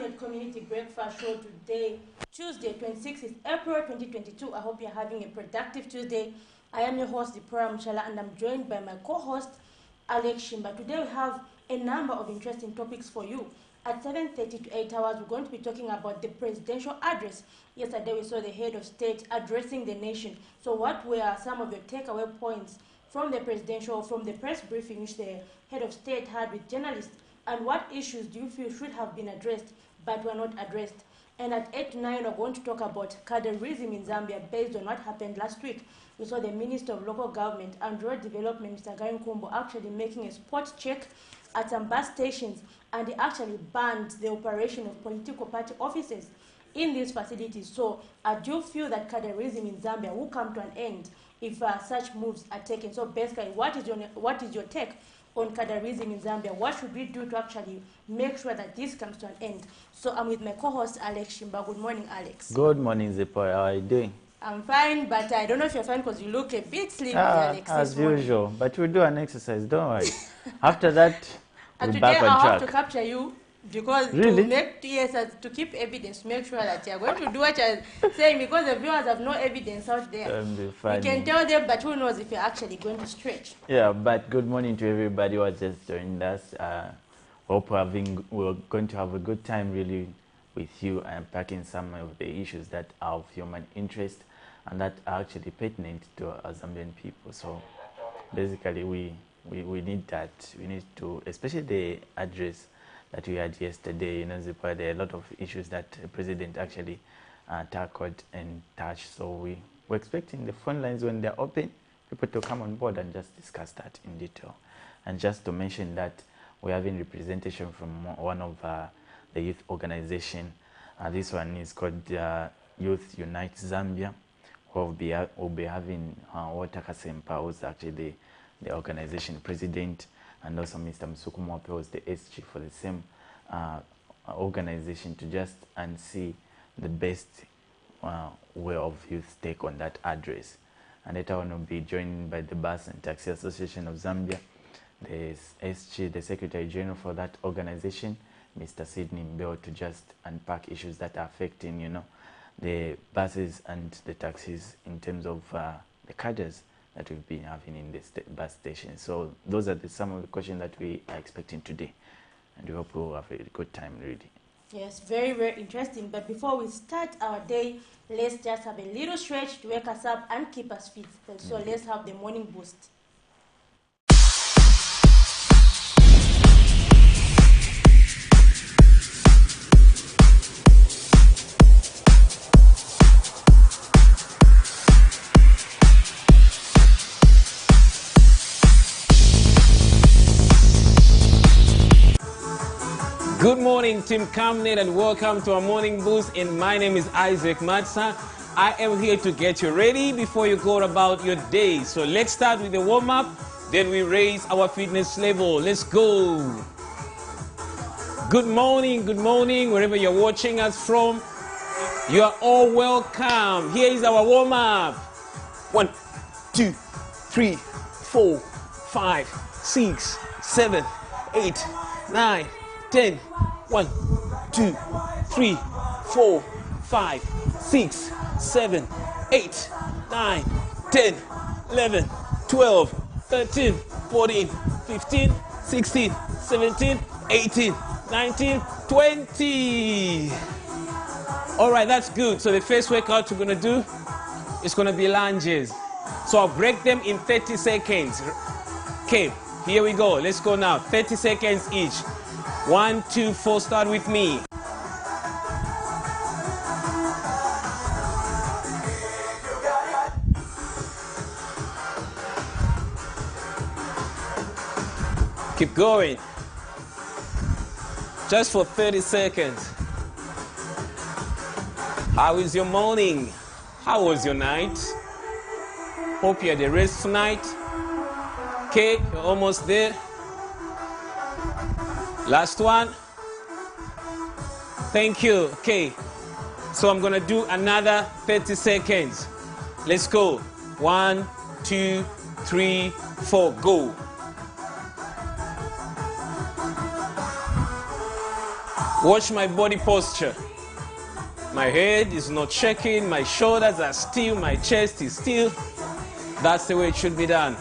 Camnet Community Breakfast Show today, Tuesday, 26th April 2022. I hope you're having a productive Tuesday. I am your host, Dipora Mchala, and I'm joined by my co-host, Alex Shimba. Today we have a number of interesting topics for you. At 7:30 to 8 hours, we're going to be talking about the presidential address. Yesterday, we saw the head of state addressing the nation. So what were some of your takeaway points from the press briefing which the head of state had with journalists? And what issues do you feel should have been addressed but were not addressed? And at 8 to 9, we're going to talk about cadreism in Zambia based on what happened last week. We saw the Minister of Local Government and Rural Development, Mr. Gary Nkumbo, actually making a spot check at some bus stations, and he actually banned the operation of political party offices in these facilities. So do you feel that cadreism in Zambia will come to an end if such moves are taken? So basically, what is your take on cadreism in Zambia? What should we do to actually make sure that this comes to an end? So I'm with my co-host, Alex Shimba. Good morning, Alex. Good morning, Zipo. How are you doing? I'm fine, but I don't know if you're fine because you look a bit sleepy, Alex. As usual, but we'll do an exercise, don't worry. After that, we'll today back on I'll track. have to capture you because Really? to keep evidence, to make sure that you're going to do what you're saying, because the viewers have no evidence out there. Be You can tell them, but who knows if you're actually going to stretch. Yeah, but good morning to everybody who has just joined us. Hope we're going to have a good time really with you and unpacking some of the issues that are of human interest and that are actually pertinent to our Zambian people. So basically we need that. We need to, especially the address that we had yesterday, there are a lot of issues that the president actually tackled and touched. So we're expecting the phone lines, when they're open, people to come on board and just discuss that in detail. And just to mention that we're having representation from one of the youth organization. This one is called Youth Unite Zambia, who will be having Walter Kasempa, who's actually the organization president, and also Mr. Msuku Mwape, who's the SG for the same organization, to just and see the best way of youth take on that address. And later on will be joined by the Bus and Taxi Association of Zambia, the SG, the Secretary General for that organization, Mr. Sidney Mbeo, to just unpack issues that are affecting, the buses and the taxis in terms of the cadres that we've been having in the bus station. So those are some of the questions that we are expecting today, and we hope we'll have a good time really. Yes, very, very interesting. But before we start our day, let's just have a little stretch to wake us up and keep us fit. So let's have the morning boost. Good morning, Team Camnet, and welcome to our morning boost. And my name is Isaac Matsa. I am here to get you ready before you go about your day. So let's start with the warm-up, then we raise our fitness level. Let's go. Good morning, wherever you're watching us from. You are all welcome. Here is our warm-up. 1, 2, 3, 4, 5, 6, 7, 8, 9, 10. 1, 2, 3, 4, 5, 6, 7, 8, 9, 10, 11, 12, 13, 14, 15, 16, 17, 18, 19, 20. All right, that's good. So the first workout we're going to do is going to be lunges. So I'll break them in 30 seconds. Okay, here we go. Let's go now. 30 seconds each. 1, 2, 4, start with me. Keep going. Just for 30 seconds. How is your morning? How was your night? Hope you had a restful night. Okay, you're almost there. Last one. Thank you. Okay. So I'm going to do another 30 seconds. Let's go. 1, 2, 3, 4. Go. Watch my body posture. My head is not shaking, my shoulders are still, my chest is still. That's the way it should be done.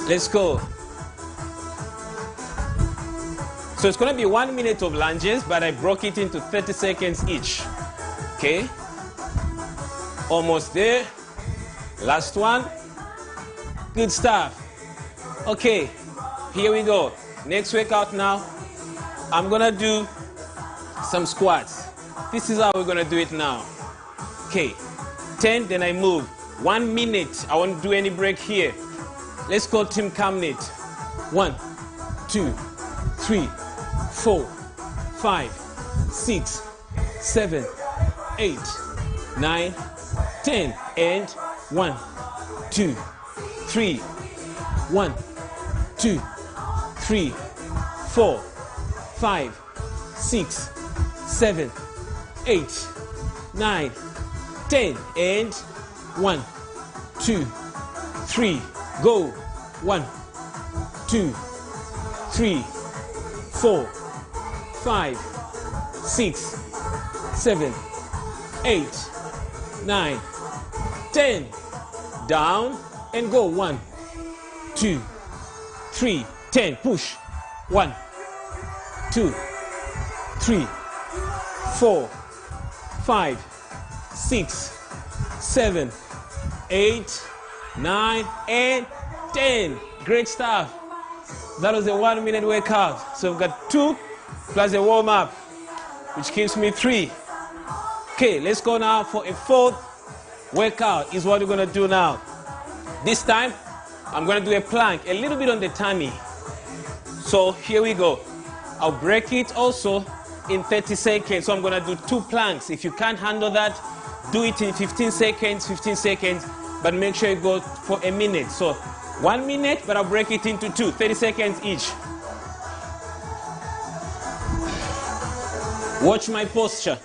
Let's go. So it's going to be 1 minute of lunges, but I broke it into 30 seconds each. Okay? Almost there. Last one. Good stuff. Okay, here we go. Next workout now. I'm going to do some squats. This is how we're going to do it now. Okay, 10, then I move. 1 minute. I won't do any break here. Let's go Team Camnet. 1, 2, 3, 4, 5, 6, 7, 8, 9, 10. And 1, 2, 3, 1, 2, 3, 4, 5, 6, 7, 8, 9, 10. And 1, 2, 3. Go. 1, 2, 3, 4, 5, 6, 7, 8, 9, 10. Down and go. 1, 2, 3, 10. Push. 1, 2, 3, 4, 5, 6, 7, 8, 9, and 10. Great stuff. That was a 1 minute workout. So we've got 2 plus a warm up, which gives me 3. Okay, let's go now for a 4th workout is what we're going to do now. This time, I'm going to do a plank, a little bit on the tummy. So here we go. I'll break it also in 30 seconds. So I'm going to do 2 planks. If you can't handle that, do it in 15 seconds, but make sure you go for a minute. So 1 minute, but I'll break it into 2, 30 seconds each. Watch my posture.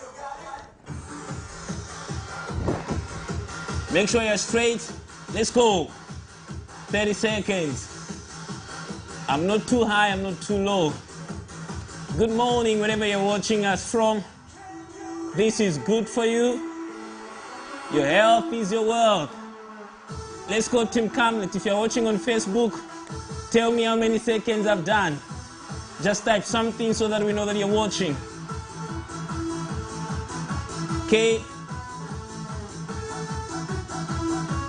Make sure you're straight. Let's go. 30 seconds. I'm not too high, I'm not too low. Good morning, wherever you're watching us from. This is good for you. Your health is your wealth. Let's go Team Camnet. If you're watching on Facebook, tell me how many seconds I've done. Just type something so that we know that you're watching. Okay.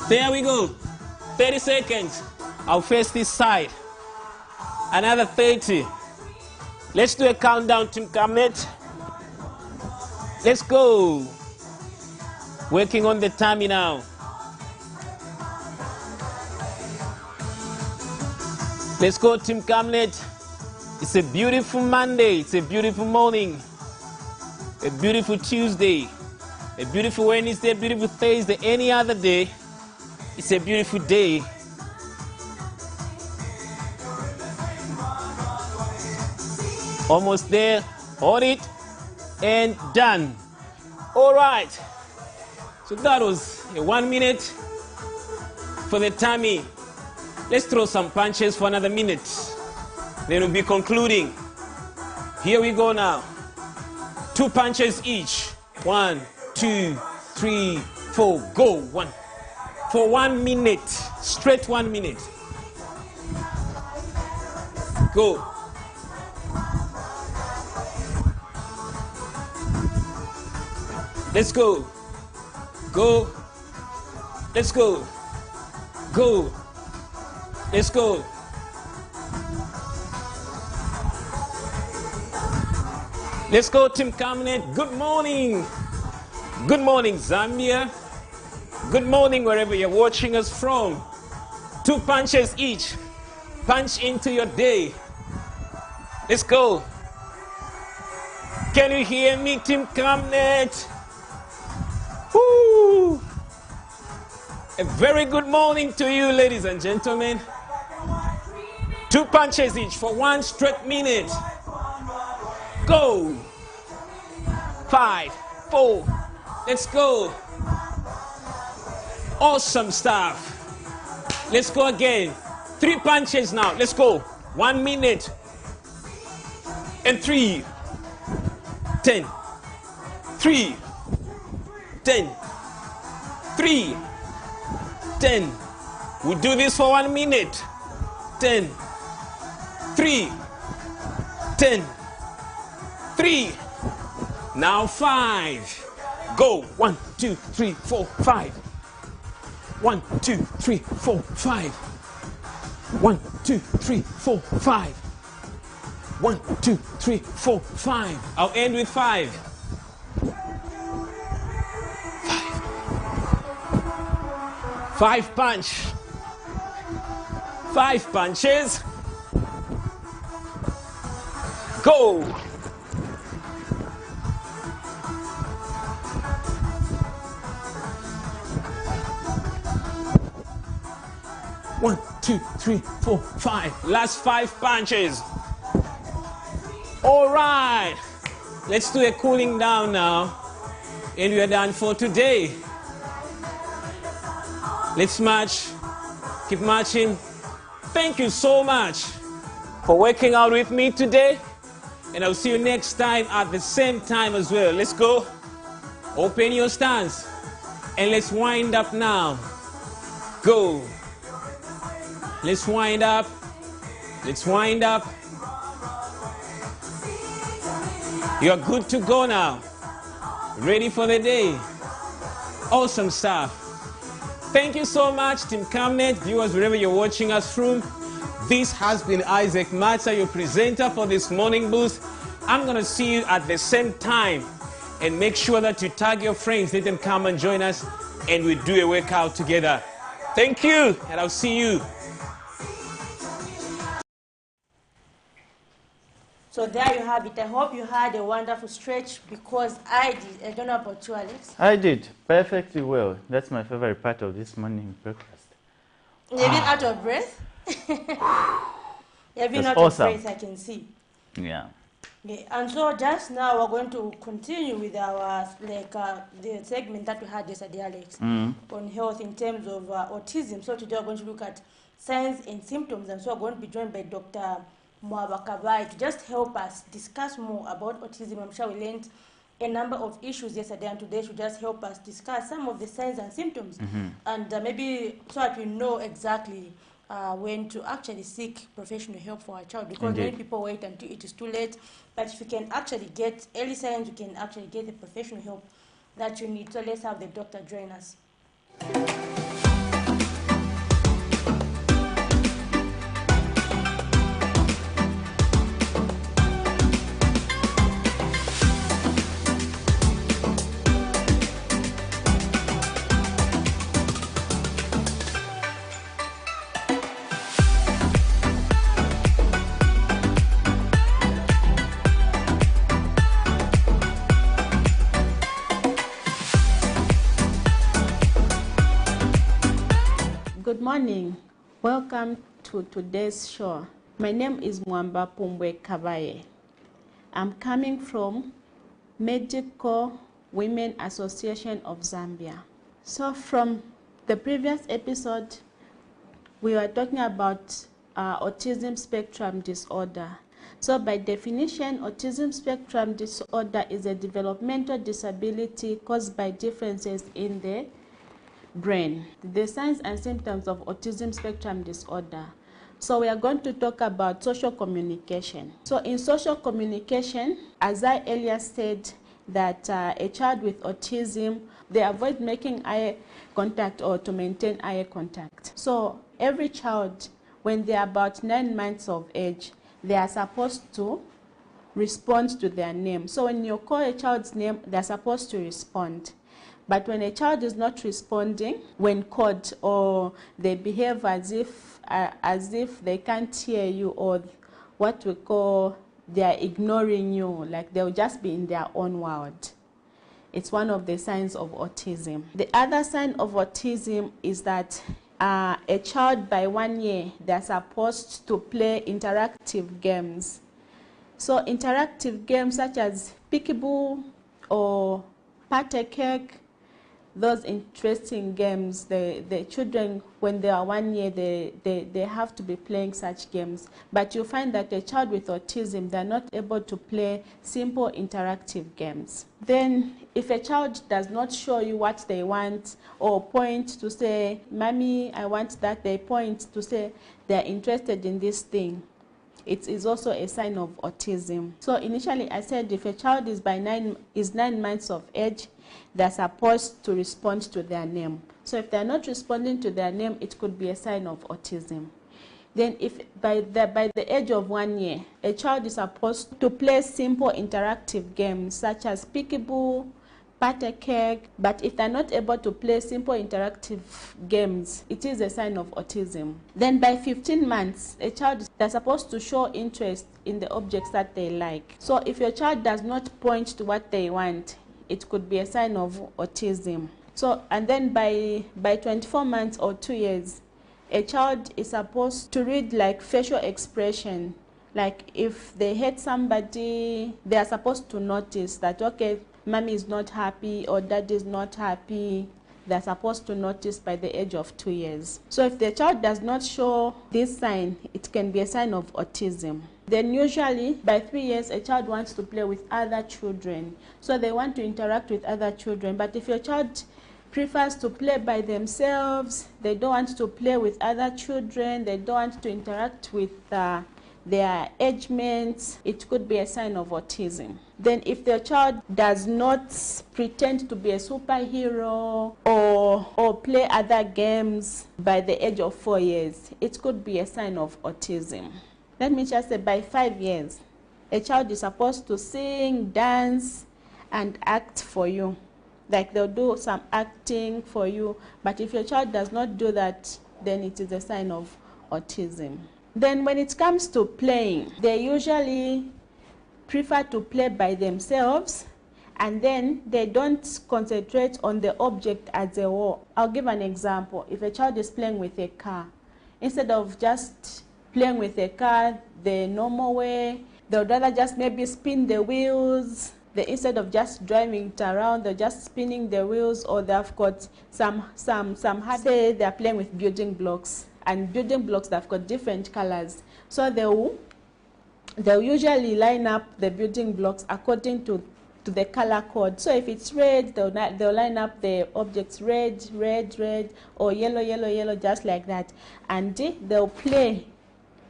There we go. 30 seconds. I'll face this side. Another 30. Let's do a countdown, Team Camnet. Let's go. Working on the tummy now. Let's go, Team Camnet. It's a beautiful Monday. It's a beautiful morning. A beautiful Tuesday. A beautiful Wednesday, a beautiful Thursday, any other day. It's a beautiful day. Almost there. Hold it. And done. All right. So that was a 1 minute for the tummy. Let's throw some punches for another minute. Then we'll be concluding. Here we go now. 2 punches each. 1, 2, 3, 4. Go. 1. For 1 minute. Straight 1 minute. Go. Let's go. Go. Let's go. Go. Let's go. Let's go, Team Camnet. Good morning. Good morning, Zambia. Good morning, wherever you're watching us from. 2 punches each. Punch into your day. Let's go. Can you hear me, Team Camnet? Woo! A very good morning to you, ladies and gentlemen. 2 punches each for 1 straight minute. Go. 5, 4. Let's go. Awesome stuff. Let's go again. 3 punches now. Let's go. 1 minute. And 3, 10, 3, 10, 3, 10. We do this for 1 minute. 10, 3, 10, 3. Now 5. Go. 1, 2, 3, 4, 5. 1, 2, 3, 4, 5. 1, 2, 3, 4, 5. 1, 2, 3, 4, 5. I'll end with 5. 5 punch. 5 punches. Go. One, 2, 3, 4, 5. Last 5 punches. All right. Let's do a cooling down now. And we are done for today. Let's march. Keep marching. Thank you so much for working out with me today. And I'll see you next time at the same time as well. Let's go. Open your stance. And let's wind up now. Go. Let's wind up. Let's wind up. You're good to go now. Ready for the day. Awesome stuff. Thank you so much, Team Camnet, viewers, wherever you're watching us from. This has been Isaac Matsa, your presenter for this morning boost. I'm going to see you at the same time. And make sure that you tag your friends, let them come and join us, and we do a workout together. Thank you, and I'll see you. So there you have it. I hope you had a wonderful stretch because I did. I don't know about you, Alex. I did perfectly well. That's my favorite part of this morning breakfast. You've been out of breath? You've been out awesome. of breath, I can see. Yeah. Okay. And so just now we're going to continue with our the segment that we had yesterday, Alex, on health in terms of autism. So today we're going to look at signs and symptoms, and so we're going to be joined by Dr. Mwabakabai to just help us discuss more about autism. I'm sure we learned a number of issues yesterday, and today should just help us discuss some of the signs and symptoms, and maybe so that we know exactly when to actually seek professional help for our child, because many people wait until it is too late. But if you can actually get early signs, you can actually get the professional help that you need. So let's have the doctor join us. Good morning. Welcome to today's show. My name is Mwamba Pumbwe Kabaye. I'm coming from Medical Women Association of Zambia. So from the previous episode, we were talking about autism spectrum disorder. So by definition, autism spectrum disorder is a developmental disability caused by differences in the brain. The signs and symptoms of autism spectrum disorder. So we are going to talk about social communication. So in social communication, as I earlier said, that a child with autism, they avoid making eye contact or to maintain eye contact. So every child, when they are about 9 months of age, they are supposed to respond to their name. So when you call a child's name, they're supposed to respond. But when a child is not responding when called, or they behave as if they can't hear you, or what we call they are ignoring you, like they'll just be in their own world, it's one of the signs of autism. The other sign of autism is that a child by 1 year, they're supposed to play interactive games. So interactive games such as peekaboo or patty cake, those interesting games. The children, when they are 1 year, they have to be playing such games. But you find that a child with autism, they're not able to play simple interactive games. Then if a child does not show you what they want or point to say, Mommy, I want that, they point to say they're interested in this thing, it is also a sign of autism. So initially I said if a child is 9 months of age, they're supposed to respond to their name. So if they're not responding to their name, it could be a sign of autism. Then if by the age of 1 year, a child is supposed to play simple interactive games such as peekaboo, pat a cake, but if they're not able to play simple interactive games, it is a sign of autism. Then by 15 months, a child, they're supposed to show interest in the objects that they like. So if your child does not point to what they want, it could be a sign of autism. So, and then by 24 months or 2 years, a child is supposed to read like facial expression. Like if they hate somebody, they are supposed to notice that, okay, Mommy is not happy or Dad is not happy. They're supposed to notice by the age of 2 years. So if the child does not show this sign, it can be a sign of autism. Then usually by 3 years, a child wants to play with other children. So they want to interact with other children. But if your child prefers to play by themselves, they don't want to play with other children, they don't want to interact with their age mates, it could be a sign of autism. Then if the child does not pretend to be a superhero or play other games by the age of 4 years, it could be a sign of autism. Let me just say by 5 years, a child is supposed to sing, dance, and act for you. Like they'll do some acting for you, but if your child does not do that, then it is a sign of autism. Then when it comes to playing, they usually prefer to play by themselves, and then they don't concentrate on the object as a whole. I'll give an example. If a child is playing with a car, instead of just playing with a car the normal way, they would rather just maybe spin the wheels. Instead of just driving it around, they're just spinning the wheels, or they've got some say they're playing with building blocks. And building blocks, they've got different colors. So they'll usually line up the building blocks according to the color code. So if it's red, they'll line up the objects red, red, red, or yellow, yellow, yellow, just like that. And they'll play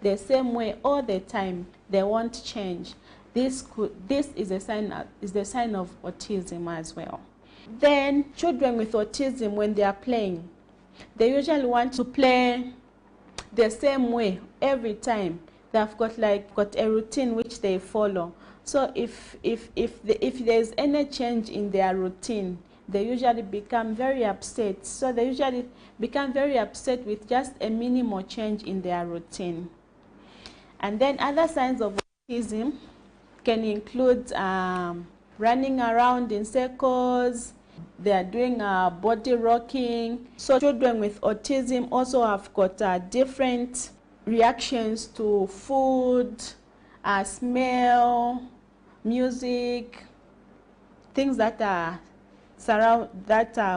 the same way all the time. They won't change. This is a sign of autism as well. Then children with autism, when they are playing, they usually want to play the same way every time. They've got a routine which they follow. So if there's any change in their routine, they usually become very upset. So they usually become very upset with just a minimal change in their routine. And then other signs of autism can include running around in circles. They are doing body rocking. So children with autism also have got different reactions to food, smell, music, things that are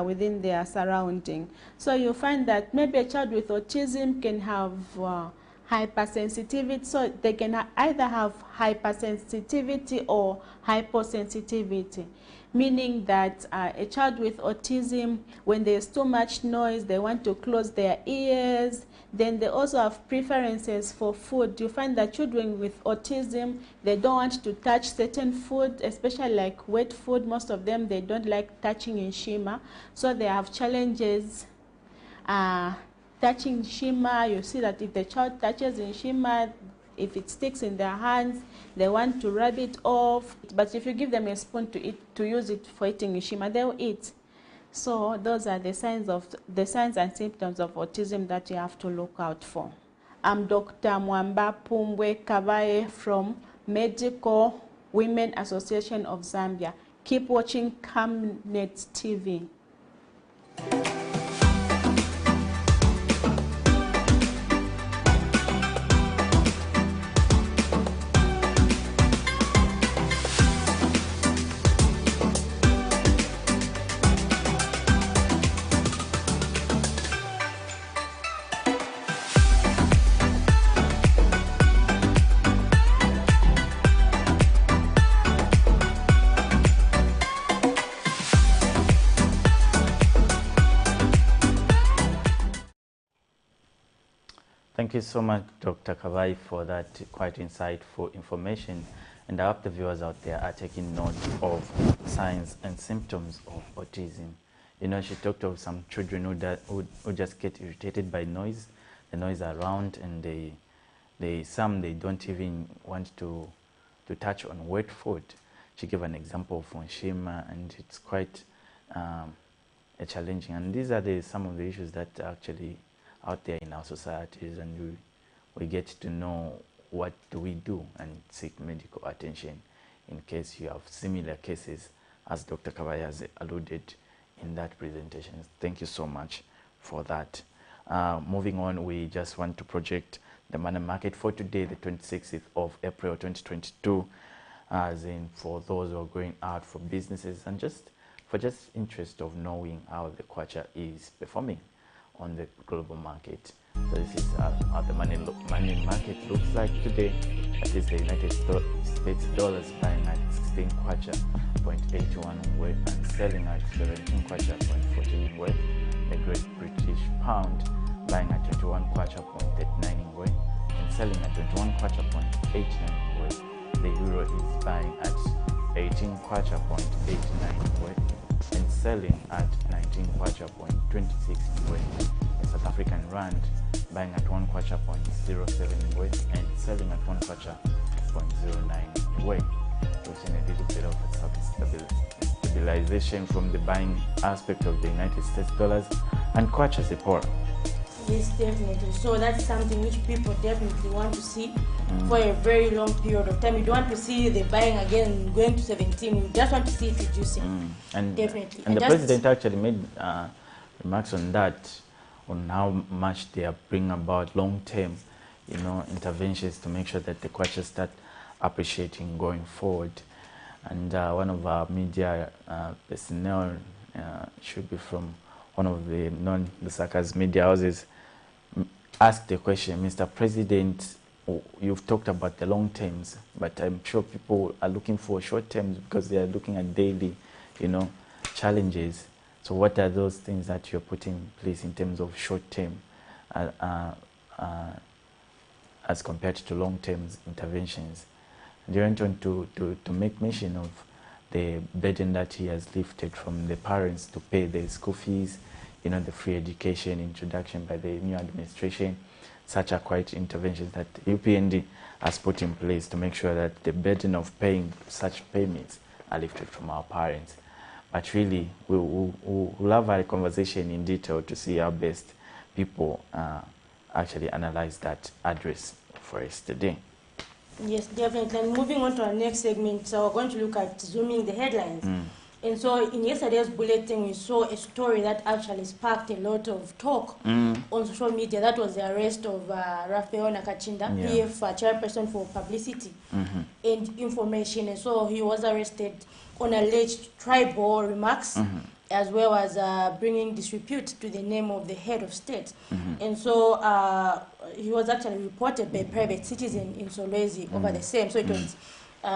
within their surrounding. So you find that maybe a child with autism can have hypersensitivity. So they can either have hypersensitivity or hyposensitivity, meaning that a child with autism, when there's too much noise, they want to close their ears. Then they also have preferences for food. You find that children with autism, they don't want to touch certain food, especially like wet food. Most of them, they don't like touching nshima. So they have challenges touching nshima. You see that if the child touches nshima, if it sticks in their hands, they want to rub it off. But if you give them a spoon to use it for eating nshima, they'll eat. So those are the signs and symptoms of autism that you have to look out for. I'm Dr. Mwamba Pumbwe Kabaye from Medical Women Association of Zambia. Keep watching Camnet TV. Thank you so much, Dr. Kavai, for that quite insightful information. And I hope the viewers out there are taking note of signs and symptoms of autism. You know, she talked of some children who just get irritated by noise, the noise around, and some don't even want to touch on wet food. She gave an example of Onshima, and it's quite challenging. And these are some of the issues that are actually out there in our societies, and we get to know what do we do and seek medical attention in case you have similar cases, as Dr. Kavai has alluded in that presentation. Thank you so much for that. Moving on, we just want to project the money market for today, the 26th of April 2022, as in for those who are going out for businesses and just interest of knowing how the kwacha is performing on the global market. So this is how the money market looks like today. That is the United States dollars buying at 16 kwacha 0.81 Ngwe and selling at 17 kwacha 0.14 Ngwe. The Great British Pound buying at 21 kwacha 0.39 Ngwe and selling at 21 kwacha 0.89 Ngwe. The euro is buying at 18 kwacha 0.89 Ngwe and selling at 19 kwacha 0.26 Ngwe. The South African rand buying at 1 kwacha 0.07 Ngwe and selling at 1 kwacha 0.09 Ngwe. We've seen a little bit of stabilization from the buying aspect of the United States dollars and kwacha Zipporah. Yes, definitely. So that's something which people definitely want to see for a very long period of time. You don't want to see the buying again going to 17. You just want to see it reducing. And definitely. And the president actually made remarks on that, on how much they are bringing about long-term, interventions to make sure that the kwacha start appreciating going forward. And one of our media personnel should be from one of the non-Lusaka's media houses, asked the question, Mr. President, you've talked about the long terms, but I'm sure people are looking for short terms because they are looking at daily, challenges. So what are those things that you're putting in place in terms of short term as compared to long term interventions? And you went on to make mention of the burden that he has lifted from the parents to pay the school fees, the free education introduction by the new administration. Such are quite interventions that UPND has put in place to make sure that the burden of paying such payments are lifted from our parents. But really, we'll have a conversation in detail to see how best people actually analyze that address for us today. Yes, definitely. And moving on to our next segment, so we're going to look at zooming the headlines. And so in yesterday's bulletin, we saw a story that actually sparked a lot of talk on social media. That was the arrest of Raphael Nakachinda, PF chairperson for publicity and information. And so he was arrested on alleged tribal remarks, as well as bringing disrepute to the name of the head of state. And so he was actually reported by a private citizen in Solwezi over the same. So it was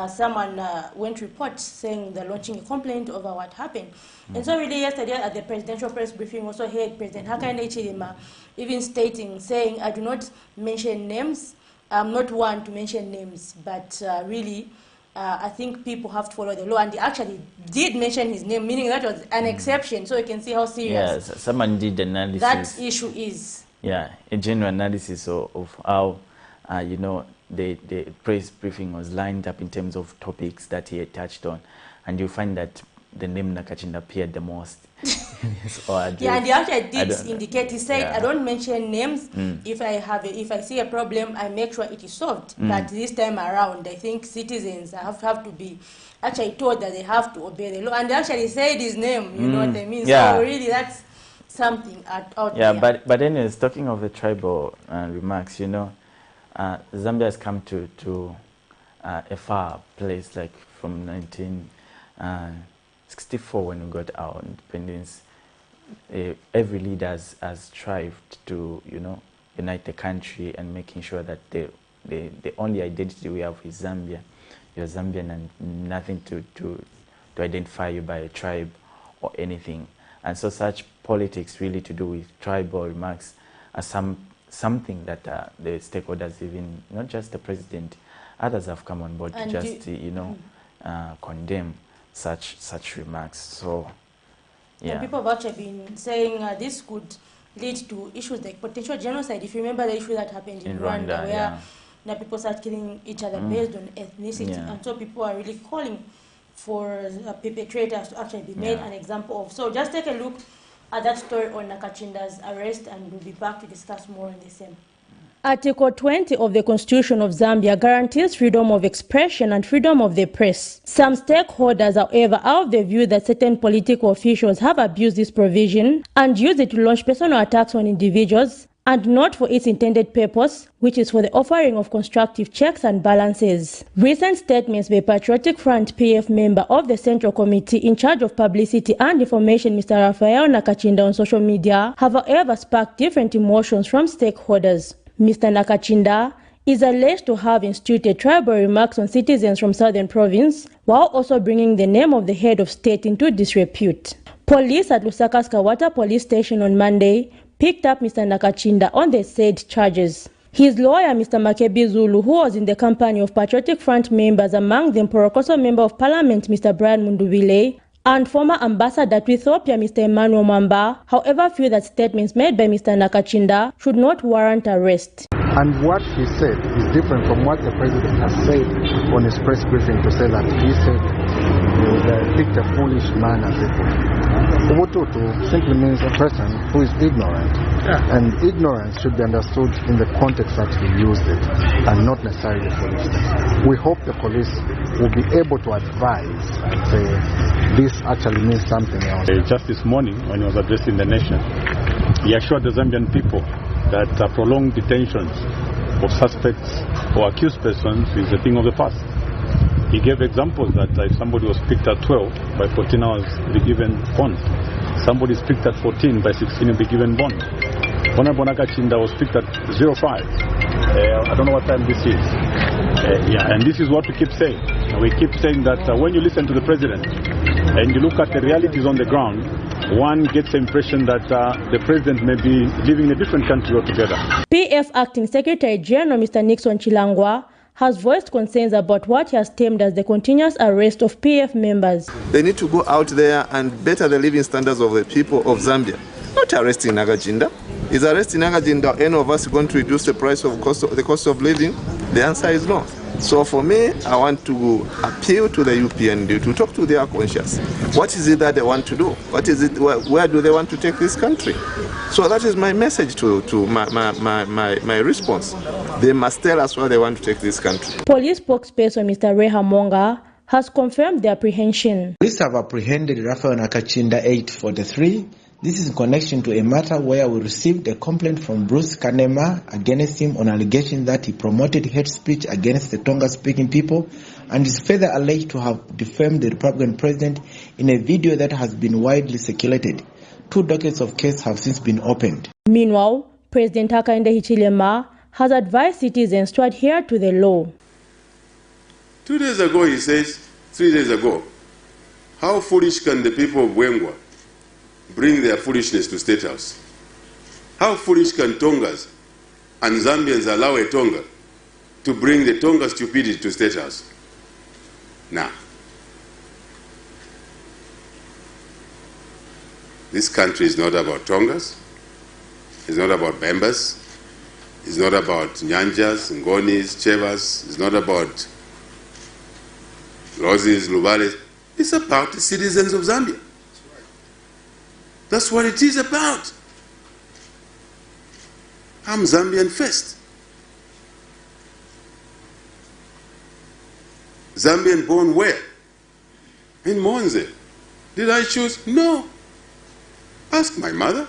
someone went to report saying they're launching a complaint over what happened. And so really yesterday at the presidential press briefing, also heard President Hakainde Hichilema even saying, I do not mention names. I'm not one to mention names, but really I think people have to follow the law. And he actually did mention his name, meaning that was an exception. So you can see how serious someone did analysis. That issue is. Yeah, a general analysis of how, the press briefing was lined up in terms of topics that he had touched on. And you find that the name Nakachinda appeared the most. Yeah, and he actually did indicate, he said, I don't mention names. If I see a problem, I make sure it is solved. But this time around, I think citizens have to be actually told that they have to obey the law. And they actually said his name, you know what I mean? Yeah. So really, that's something out there. Yeah, but anyways, talking of the tribal remarks, Zambia has come to a far place, like from 1964 when we got our independence. Every leader has strived to, unite the country and making sure that the only identity we have is Zambia. You're Zambian and nothing to identify you by a tribe or anything. And so such politics really to do with tribal remarks, as some something that the stakeholders, even not just the president, others have come on board And to just condemn such remarks. So yeah, and people have actually been saying this could lead to issues like potential genocide. If you remember the issue that happened in Rwanda, where now people start killing each other based on ethnicity, and so people are really calling for perpetrators to actually be made an example of. So just take a look at that story on Nakachinda's arrest, and we'll be back to discuss more on the same. Article 20 of the Constitution of Zambia guarantees freedom of expression and freedom of the press. Some stakeholders, however, are of the view that certain political officials have abused this provision and used it to launch personal attacks on individuals, and not for its intended purpose, which is for the offering of constructive checks and balances. Recent statements by Patriotic Front PF member of the Central Committee in charge of publicity and information, Mr. Raphael Nakachinda, on social media have, however, sparked different emotions from stakeholders. Mr. Nakachinda is alleged to have instituted tribal remarks on citizens from Southern Province, while also bringing the name of the head of state into disrepute. Police at Lusaka's Kawata police station on Monday picked up Mr. Nakachinda on the said charges. His lawyer, Mr. Makebi Zulu, who was in the company of Patriotic Front members, among them Porokoso Member of Parliament Mr. Brian Munduvile, and former ambassador to Ethiopia Mr. Emmanuel Mamba, however, feel that statements made by Mr. Nakachinda should not warrant arrest. And what he said is different from what the president has said on his press briefing, to say that he said he picked a foolish man as a Ubututu simply means a person who is ignorant. And ignorance should be understood in the context that he used it, and not necessarily foolishness. We hope the police will be able to advise and say this actually means something else. Just this morning, when he was addressing the nation, he assured the Zambian people that prolonged detentions of suspects or accused persons is a thing of the past. He gave examples that if somebody was picked at 12, by 14 hours be given bond. Somebody is picked at 14, by 16 will be given bond. Honorable Nakachinda was picked at 05. I don't know what time this is. And this is what we keep saying. We keep saying that when you listen to the president and you look at the realities on the ground, one gets the impression that the president may be living in a different country altogether. PF Acting Secretary General Mr. Nixon Chilangwa has voiced concerns about what he has termed as the continuous arrest of PF members. They need to go out there and better the living standards of the people of Zambia. Not arresting Nakachinda. Is arresting Nakachinda any of us going to reduce the price of the cost of living? The answer is no. So for me, I want to appeal to the UPND to talk to their conscience. What is it that they want to do? What is it? Where do they want to take this country? So that is my message to my response. They must tell us where they want to take this country. Police spokesperson Mr. Reha Monga has confirmed the apprehension. Police have apprehended Raphael Nakachinda 843. This is in connection to a matter where we received a complaint from Bruce Kanema against him on allegation that he promoted hate speech against the Tonga-speaking people, and is further alleged to have defamed the Republican president in a video that has been widely circulated. 2 dockets of case have since been opened. Meanwhile, President Hakainde Hichilema has advised citizens to adhere to the law. 2 days ago, he says, 3 days ago, how foolish can the people of Wengwa bring their foolishness to State House? How foolish can Tongas and Zambians allow a Tonga to bring the Tonga stupidity to State House? Now, this country is not about Tongas, it's not about Bembas, it's not about Nyanjas, Ngonis, Chevas, it's not about Roses, Lubales. It's about the citizens of Zambia. That's what it is about. I'm Zambian first. Zambian born where? In Monze. Did I choose? No. Ask my mother.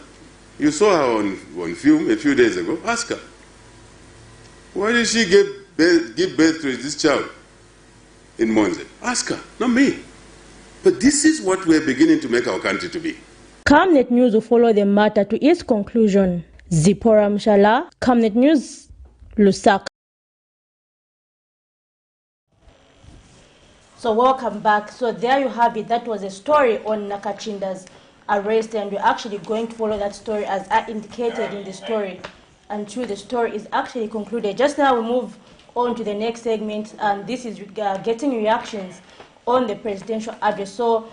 You saw her on film a few days ago. Ask her. Why did she give birth to this child in Monze? Ask her, not me. But this is what we're beginning to make our country to be. Camnet News will follow the matter to its conclusion. Zipporah Mshala, Camnet News, Lusaka. So welcome back. So there you have it. That was a story on Nakachinda's arrest, and we're actually going to follow that story as I indicated in the story. until the story is actually concluded. Just now we move on to the next segment, and this is getting reactions on the presidential address. So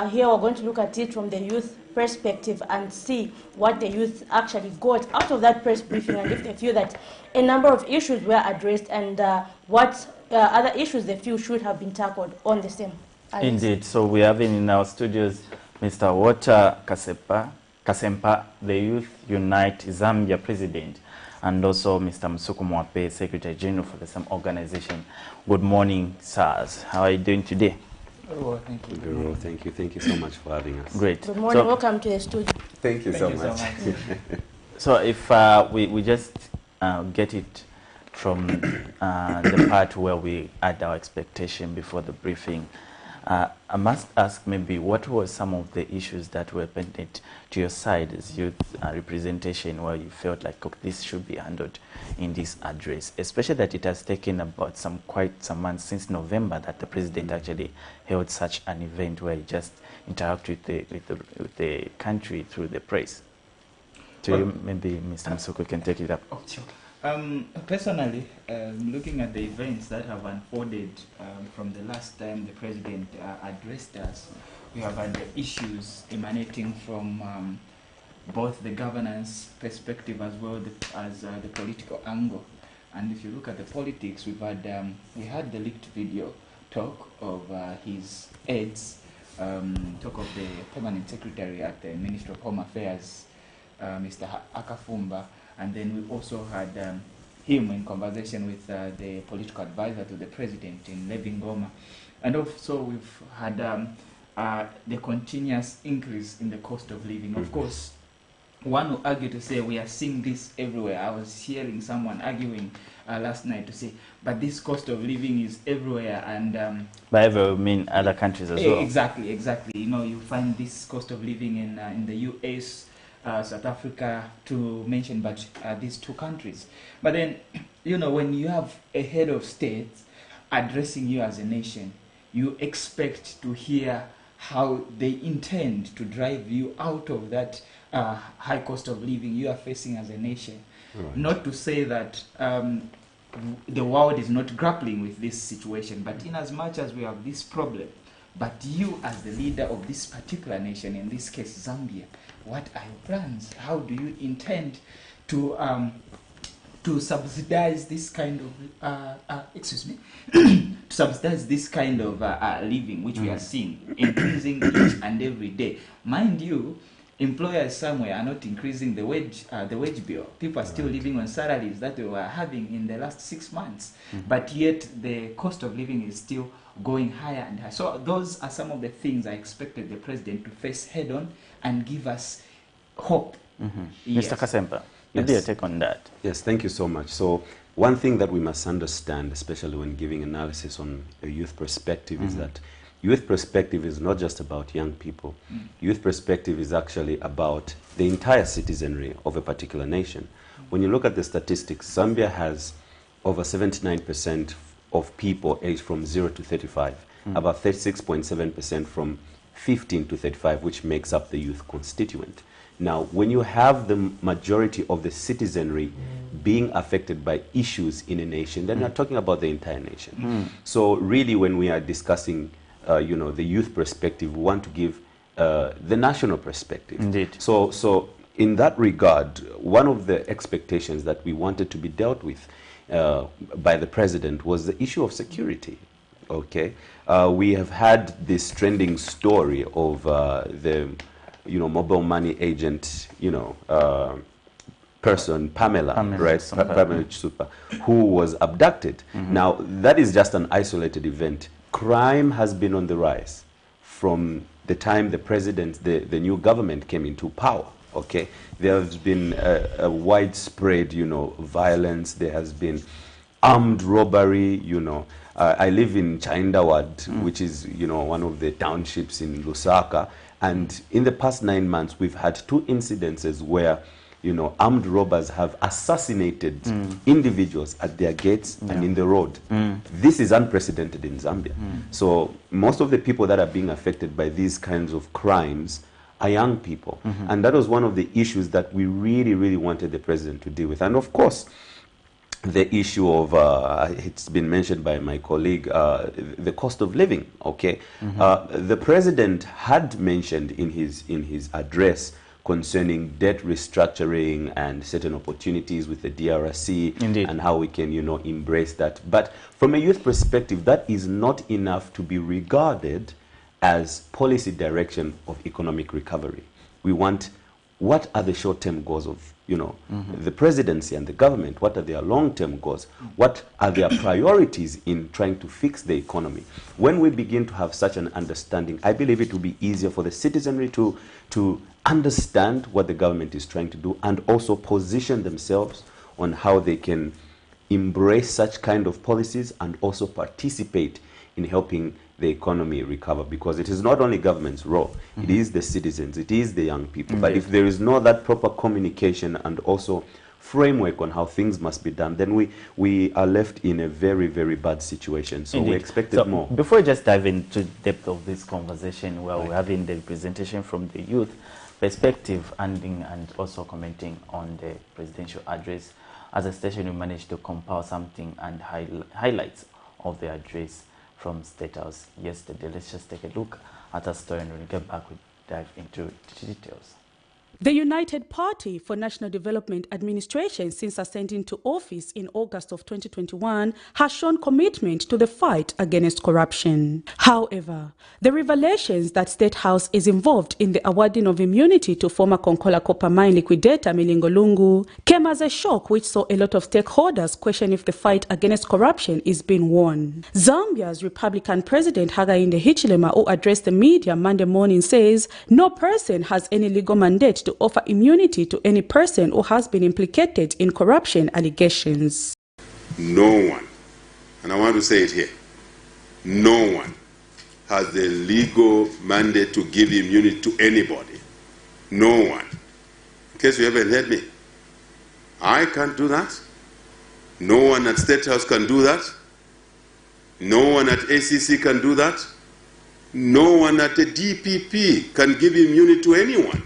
here we're going to look at it from the youth perspective and see what the youth actually got out of that press briefing, and if they feel that a number of issues were addressed, and what other issues they feel should have been tackled on the same. Indeed. So we have in our studios Mr. Walter Kasempa, the Youth Unite Zambia president, and also Mr. Musuku Mwape, Secretary General for the same organization. Good morning, sirs. How are you doing today? Oh, thank you. Very well, thank you. Thank you so much for having us. Great. Good morning. Welcome to the studio. Thank you so much. So if we just get it from the part where we had our expectation before the briefing, I must ask maybe what were some of the issues that were pending to your side as youth representation, where you felt like, okay, this should be handled in this address, especially that it has taken about quite some months since November that the president actually held such an event where he just interacted with the country through the press. So you, maybe Mr. Musuku can take it up. Oh, sure. Personally, looking at the events that have unfolded from the last time the president addressed us, we have had issues emanating from both the governance perspective as well as the political angle. And if you look at the politics, we had the leaked video talk of his aides, talk of the permanent secretary at the Ministry of Home Affairs, Mr. Akafumba. And then we also had him in conversation with the political advisor to the president in Lebingoma. And also we've had the continuous increase in the cost of living. Of course, one will argue to say we are seeing this everywhere. I was hearing someone arguing last night to say, but this cost of living is everywhere. And by everywhere, I mean other countries as well. Exactly, exactly. You know, you find this cost of living in the US, South Africa, to mention but these two countries. But then, you know, when you have a head of state addressing you as a nation, you expect to hear how they intend to drive you out of that high cost of living you are facing as a nation. Right. Not to say that the world is not grappling with this situation, but in as much as we have this problem, but you as the leader of this particular nation, in this case Zambia, what are your plans? How do you intend to subsidize this kind of to subsidize this kind of living which we are seeing increasing each and every day? Mind you, employers somewhere are not increasing the wage bill. People are still living on salaries that they were having in the last 6 months, but yet the cost of living is still going higher and higher. So those are some of the things I expected the president to face head on and give us hope. Yes. Mr. Kasempa, maybe a take on that. Yes, thank you so much. So one thing that we must understand, especially when giving analysis on a youth perspective, is that youth perspective is not just about young people. Youth perspective is actually about the entire citizenry of a particular nation. When you look at the statistics, Zambia has over 79% of people aged from 0 to 35, about 36.7% from 15 to 35, which makes up the youth constituent. Now, when you have the majority of the citizenry being affected by issues in a nation, then you're talking about the entire nation. So really, when we are discussing you know, the youth perspective, we want to give the national perspective. Indeed. So in that regard, one of the expectations that we wanted to be dealt with by the president was the issue of security. Okay, we have had this trending story of the, you know, mobile money agent, you know, person, Pamela, right? Pamela Super, who was abducted. Now, that is just an isolated event. Crime has been on the rise from the time the president, the new government came into power. Okay, there has been a widespread, you know, violence. There has been armed robbery. You know, I live in Chaindawad, which is, you know, one of the townships in Lusaka, and in the past 9 months, we've had 2 incidences where, you know, armed robbers have assassinated individuals at their gates and in the road. This is unprecedented in Zambia. So most of the people that are being affected by these kinds of crimes are young people. And that was one of the issues that we really, really wanted the president to deal with. And of course, the issue of, it's been mentioned by my colleague, the cost of living, okay? The president had mentioned in his address concerning debt restructuring and certain opportunities with the DRC. Indeed. And how we can, you know, embrace that. But from a youth perspective, that is not enough to be regarded as policy direction of economic recovery. We want, what are the short-term goals of, you know, the presidency and the government? What are their long-term goals? What are their priorities in trying to fix the economy? When we begin to have such an understanding, I believe it will be easier for the citizenry to understand what the government is trying to do and also position themselves on how they can embrace such kind of policies and also participate in helping the economy recover, because it is not only government's role, it is the citizens, it is the young people. But if there is no that proper communication and also framework on how things must be done, then we are left in a very, very bad situation. So we expected more. Before we just dive into the depth of this conversation, where we're having the presentation from the youth perspective and also commenting on the presidential address, as a station we managed to compile something and highlights of the address from State House yesterday. Let's just take a look at our story, and when we get back, we dive into the details. The United Party for National Development Administration, since ascending to office in August of 2021, has shown commitment to the fight against corruption. However, the revelations that State House is involved in the awarding of immunity to former Konkola copper mine liquidator Milingo Lungu came as a shock, which saw a lot of stakeholders question if the fight against corruption is being won. Zambia's Republican President Hakainde Hichilema, who addressed the media Monday morning, says no person has any legal mandate to offer immunity to any person who has been implicated in corruption allegations. No one, and I want to say it here, no one has the legal mandate to give immunity to anybody. No one. In case you haven't heard me, I can't do that. No one at State House can do that. No one at ACC can do that. No one at the DPP can give immunity to anyone.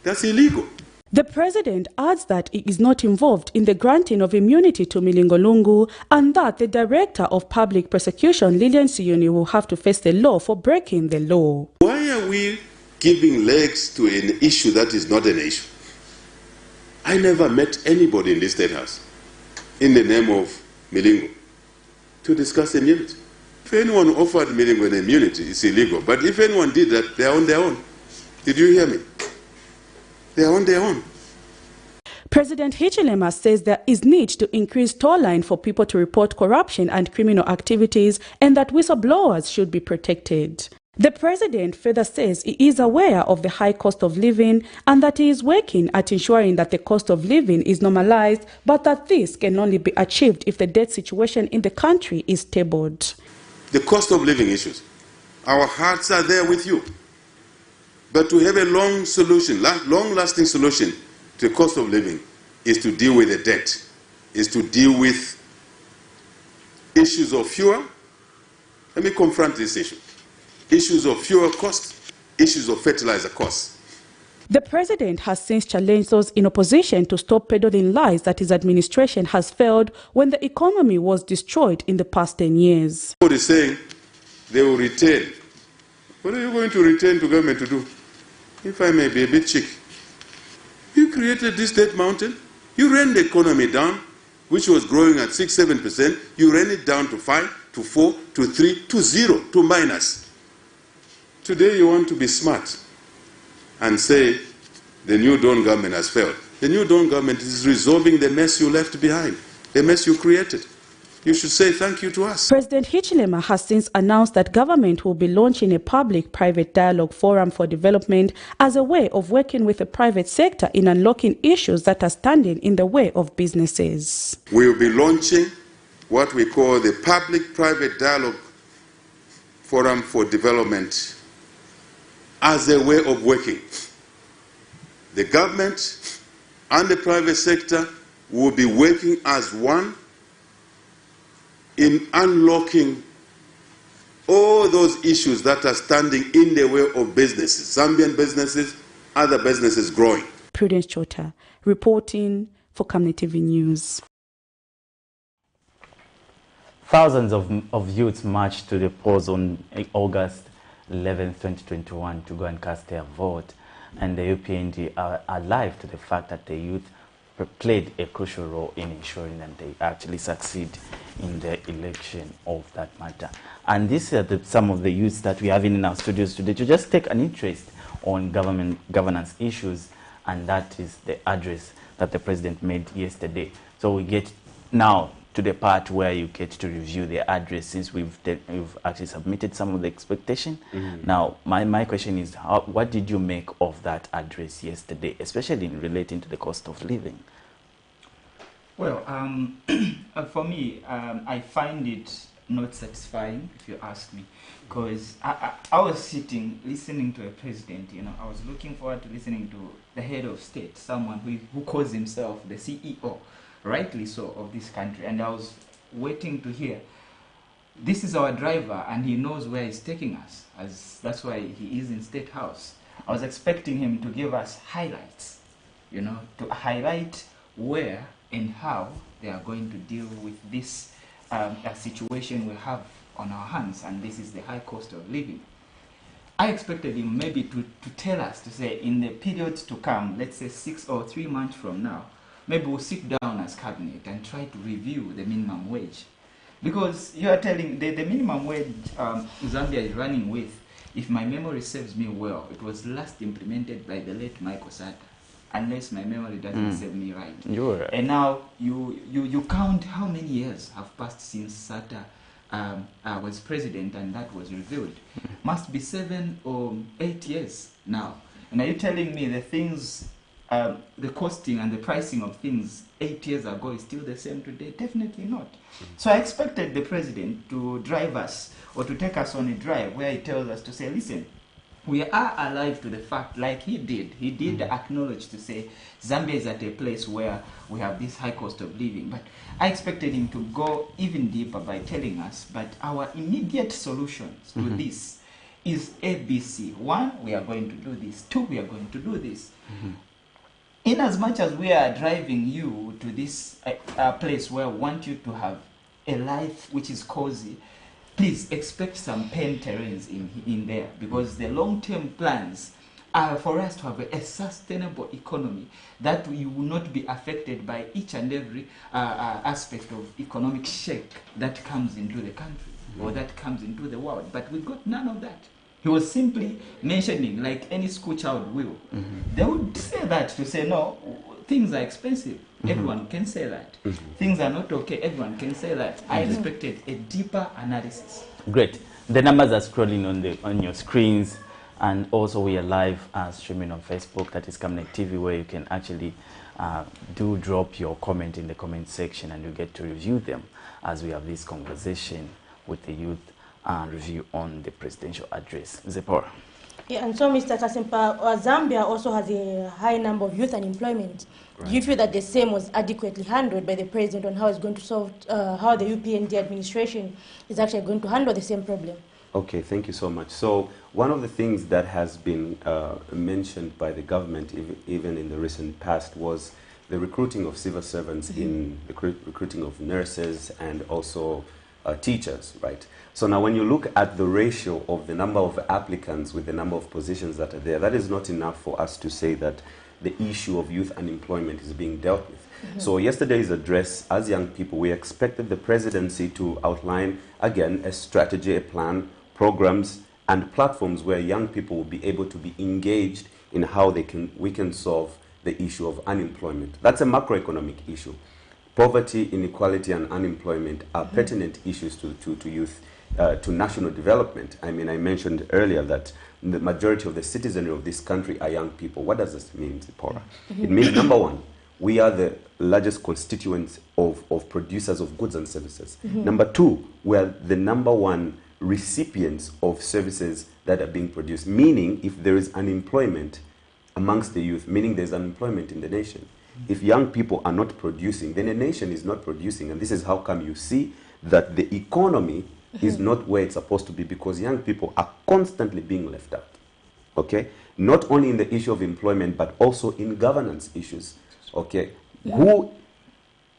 That's illegal. The president adds that he is not involved in the granting of immunity to Milingo Lungu, and that the director of public prosecution, Lilian Siyuni, will have to face the law for breaking the law. Why are we giving legs to an issue that is not an issue? I never met anybody in this State House in the name of Milingo to discuss immunity. If anyone offered Milingo an immunity, it's illegal. But if anyone did that, they are on their own. Did you hear me? They are on their own. President Hichilema says there is need to increase toll line for people to report corruption and criminal activities, and that whistleblowers should be protected. The president further says he is aware of the high cost of living and that he is working at ensuring that the cost of living is normalized, but that this can only be achieved if the debt situation in the country is tabled. The cost of living issues. Our hearts are there with you. But to have a long-lasting solution to the cost of living is to deal with the debt, is to deal with issues of fuel. Let me confront this issue. Issues of fuel costs, issues of fertilizer costs. The president has since challenged those in opposition to stop peddling lies that his administration has failed when the economy was destroyed in the past 10 years. What is saying they will return. What are you going to return to government to do? If I may be a bit cheeky. You created this debt mountain. You ran the economy down, which was growing at 6-7%. You ran it down to 5, to 4, to 3, to 0, to minus. Today you want to be smart and say the New Dawn government has failed. The New Dawn government is resolving the mess you left behind, the mess you created. You should say thank you to us. President Hichilema has since announced that government will be launching a public-private dialogue forum for development as a way of working with the private sector in unlocking issues that are standing in the way of businesses. We will be launching what we call the public-private dialogue forum for development as a way of working. The government and the private sector will be working as one in unlocking all those issues that are standing in the way of businesses, Zambian businesses, other businesses growing. Prudence Chota, reporting for Camnet TV News. Thousands of youths marched to the polls on August 11, 2021 to go and cast their vote. And the UPND are alive to the fact that the youth played a crucial role in ensuring that they actually succeed in the election of that matter. And these are some of the youths that we have in our studios today to just take an interest on governance issues, and that is the address that the president made yesterday. So we get now to the part where you get to review the address, since we've actually submitted some of the expectation. Now, my question is, what did you make of that address yesterday, especially in relating to the cost of living? Well, for me, I find it not satisfying, if you ask me, because I was sitting, listening to a president, you know, I was looking forward to listening to the head of state, someone who calls himself the CEO, rightly so, of this country, and I was waiting to hear, this is our driver and he knows where he's taking us, as that's why he is in State House. I was expecting him to give us highlights, you know, to highlight where and how they are going to deal with this situation we have on our hands, and this is the high cost of living. I expected him maybe to tell us, to say, in the period to come, let's say 6 or 3 months from now, maybe we'll sit down as cabinet and try to review the minimum wage. Because you are telling, the minimum wage Zambia is running with, if my memory serves me well, it was last implemented by the late Michael Sata, unless my memory doesn't serve me right. You're right. And now you count how many years have passed since Sata was president and that was revealed. Must be 7 or 8 years now. And are you telling me the things, the costing and the pricing of things 8 years ago is still the same today? Definitely not. So I expected the president to drive us or to take us on a drive where he tells us to say, listen, we are alive to the fact, like he did acknowledge to say Zambia is at a place where we have this high cost of living. But I expected him to go even deeper by telling us, but our immediate solutions to this is ABC. 1, we are going to do this. 2, we are going to do this. In as much as we are driving you to this place where we want you to have a life which is cozy, please expect some pain terrains in there, because the long-term plans are for us to have a sustainable economy that we will not be affected by each and every aspect of economic shake that comes into the country or that comes into the world. But we got none of that. He was simply mentioning, like any school child will. They would say that to say, no, things are expensive. Everyone can say that. Things are not okay. Everyone can say that. I expected a deeper analysis. Great. The numbers are scrolling on your screens, and also we are live streaming on Facebook, that is Camnet TV, where you can actually do drop your comment in the comment section, and you get to review them as we have this conversation with the youth review on the presidential address. Zipporah. Yeah, and so Mr. Kasimpa, Zambia also has a high number of youth unemployment. Right. Do you feel that the same was adequately handled by the president on how it's going to solve, how the UPND administration is actually going to handle the same problem? Okay, thank you so much. So one of the things that has been mentioned by the government, even in the recent past, was the recruiting of civil servants, in the recruiting of nurses and also teachers, right? So now when you look at the ratio of the number of applicants with the number of positions that are there, that is not enough for us to say that the issue of youth unemployment is being dealt with. So yesterday's address, as young people, we expected the presidency to outline, again, a strategy, a plan, programs, and platforms where young people will be able to be engaged in how we can solve the issue of unemployment. That's a macroeconomic issue. Poverty, inequality, and unemployment are pertinent issues to youth, to national development. I mean, I mentioned earlier that the majority of the citizenry of this country are young people. What does this mean, Zipporah? It means, number one, we are the largest constituents of producers of goods and services. Number two, we are the number one recipients of services that are being produced, meaning if there is unemployment amongst the youth, meaning there's unemployment in the nation. If young people are not producing, then a nation is not producing. And this is how come you see that the economy is not where it's supposed to be, because young people are constantly being left out. okay? Not only in the issue of employment, but also in governance issues, okay? Who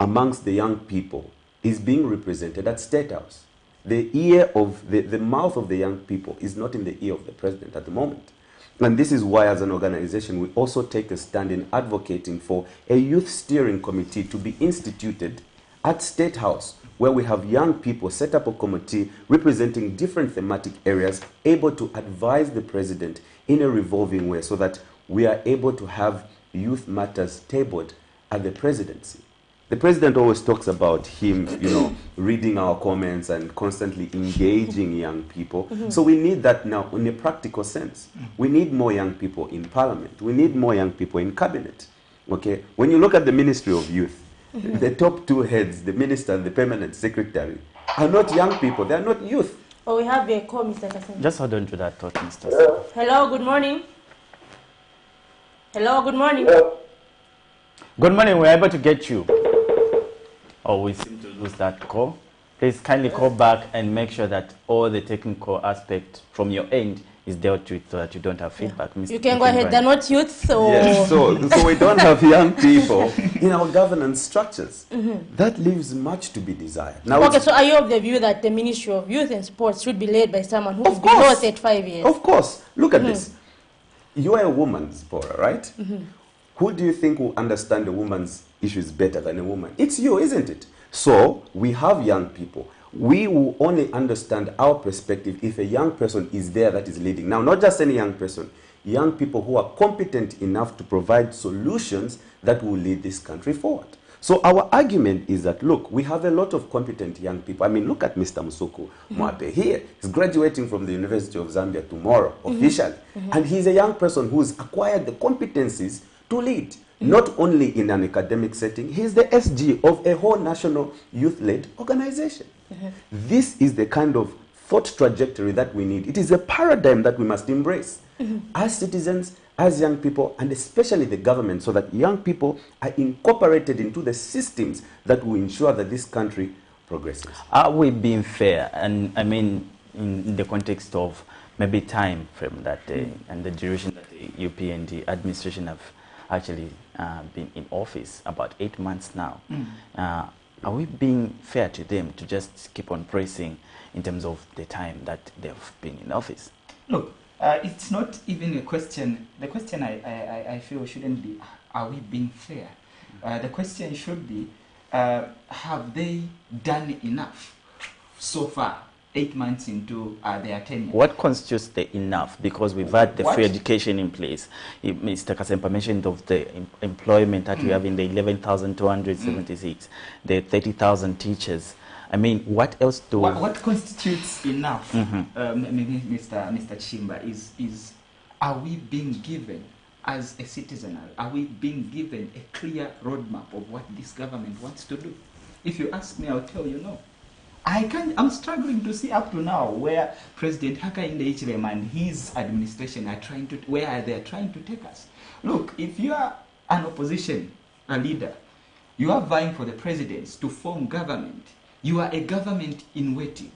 amongst the young people is being represented at State House? The ear of, the mouth of the young people is not in the ear of the president at the moment. And this is why, as an organization, we also take a stand in advocating for a youth steering committee to be instituted at State House, where we have young people set up a committee representing different thematic areas, able to advise the president in a revolving way so that we are able to have youth matters tabled at the presidency. The president always talks about him, you know, reading our comments and constantly engaging young people. So we need that now in a practical sense. We need more young people in parliament. We need more young people in cabinet. Okay? When you look at the Ministry of Youth, the top two heads, the minister and the permanent secretary, are not young people. They are not youth. Oh, we have a call, Mr. Kasim. Just hold on to that thought, Mr. Hello, good morning. Hello, good morning. Good morning, we're able to get you. Oh, we seem to lose that call. Please kindly call back and make sure that all the technical aspect from your end is dealt with so that you don't have feedback. You can go ahead, they're not youth, so... Yes, so we don't have young people in our governance structures. That leaves much to be desired. Now, okay, so are you of the view that the Ministry of Youth and Sports should be led by someone who is below 35 years? Of course. Look at this. You are a woman, Zipporah, right? Who do you think will understand a woman's issues better than a woman? It's you, isn't it? So we have young people. We will only understand our perspective if a young person is there that is leading. Now, not just any young person, young people who are competent enough to provide solutions that will lead this country forward. So our argument is that, look, we have a lot of competent young people. I mean, look at Mr. Musuku Mwape here. He's graduating from the University of Zambia tomorrow, officially. And he's a young person who's acquired the competencies to lead. Not only in an academic setting, he's the SG of a whole national youth-led organization. This is the kind of thought trajectory that we need. It is a paradigm that we must embrace as citizens, as young people, and especially the government, so that young people are incorporated into the systems that will ensure that this country progresses. Are we being fair? And I mean, in the context of maybe time frame that and the duration that the UPND administration have actually been in office, about 8 months now. Are we being fair to them to just keep on pressing in terms of the time that they've been in office? Look, it's not even a question. The question I feel shouldn't be, are we being fair? The question should be, have they done enough so far? 8 months into their tenure. What constitutes the enough? Because we've had the free education in place. Mr. Kasempa mentioned of the employment that we have in the 11,276, the 30,000 teachers. I mean, what else do... What constitutes enough, maybe Mr. Chimba, is are we being given, as a citizen, are we being given a clear roadmap of what this government wants to do? If you ask me, I'll tell you no. I'm struggling to see up to now where President Hakainde Hichilema and his administration are trying to, where they are trying to take us. Look, if you are an opposition, a leader, you are vying for the presidents to form government. You are a government in waiting,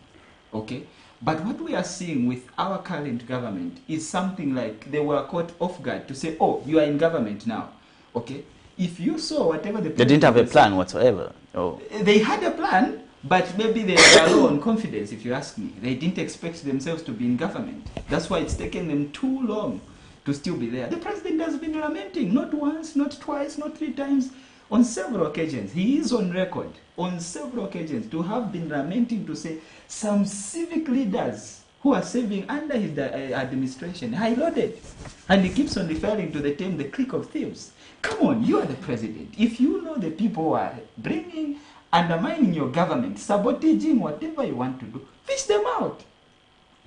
okay? But what we are seeing with our current government is something like they were caught off guard to say, oh, you are in government now, okay? If you saw whatever the... They didn't have a plan whatsoever. Oh. They had a plan. But maybe they are low on confidence, if you ask me. They didn't expect themselves to be in government. That's why it's taken them too long to still be there. The president has been lamenting, not once, not twice, not 3 times, on several occasions. He is on record, on several occasions, to have been lamenting to say some civic leaders who are serving under his administration, high loaded. And he keeps on referring to the term, the clique of thieves. Come on, you are the president. If you know the people who are bringing... undermining your government, sabotaging whatever you want to do, fish them out.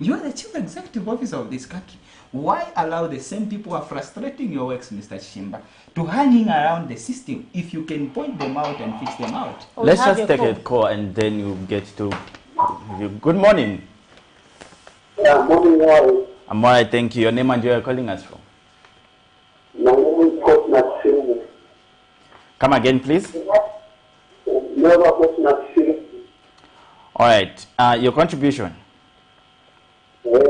You are the chief executive officer of this country. Why allow the same people who are frustrating your works, Mr. Chimba, to hanging around the system if you can point them out and fix them out? Let's just take a call and then you get to... Good morning. Yeah, morning. I'm all right, thank you. Your name and where you're calling us from? My name is Camnet. Come again, please. All right, your contribution. In the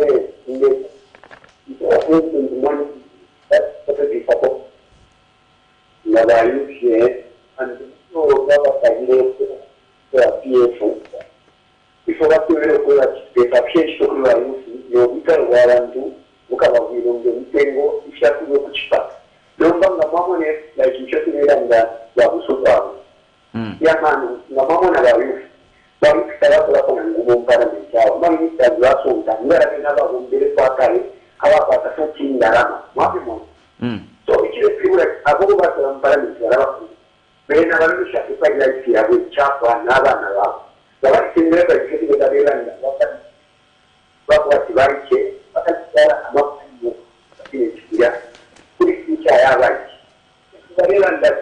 ngabayukiye and so n'abatagira PF before batubere ko bakiteka kenshi ko bayuki yo bikarwa abantu mukababwira ngo mitengo ishakuye kuchipata nomba ngamamone like ichotiranga yabusoba yamanu ngamamona bayuki bayukitara kwa ngombara mchao mami tazasonga ngara n'ababumbere kwakare abapata sokindarama mwapimo so ikire figure abo batambara mchara bena barusha kupagira ikiyago chapa n'abana babo babatsindira bakiri babiranga bakati barike bakatara amafu bakiriya kuri kicha yabaye barenda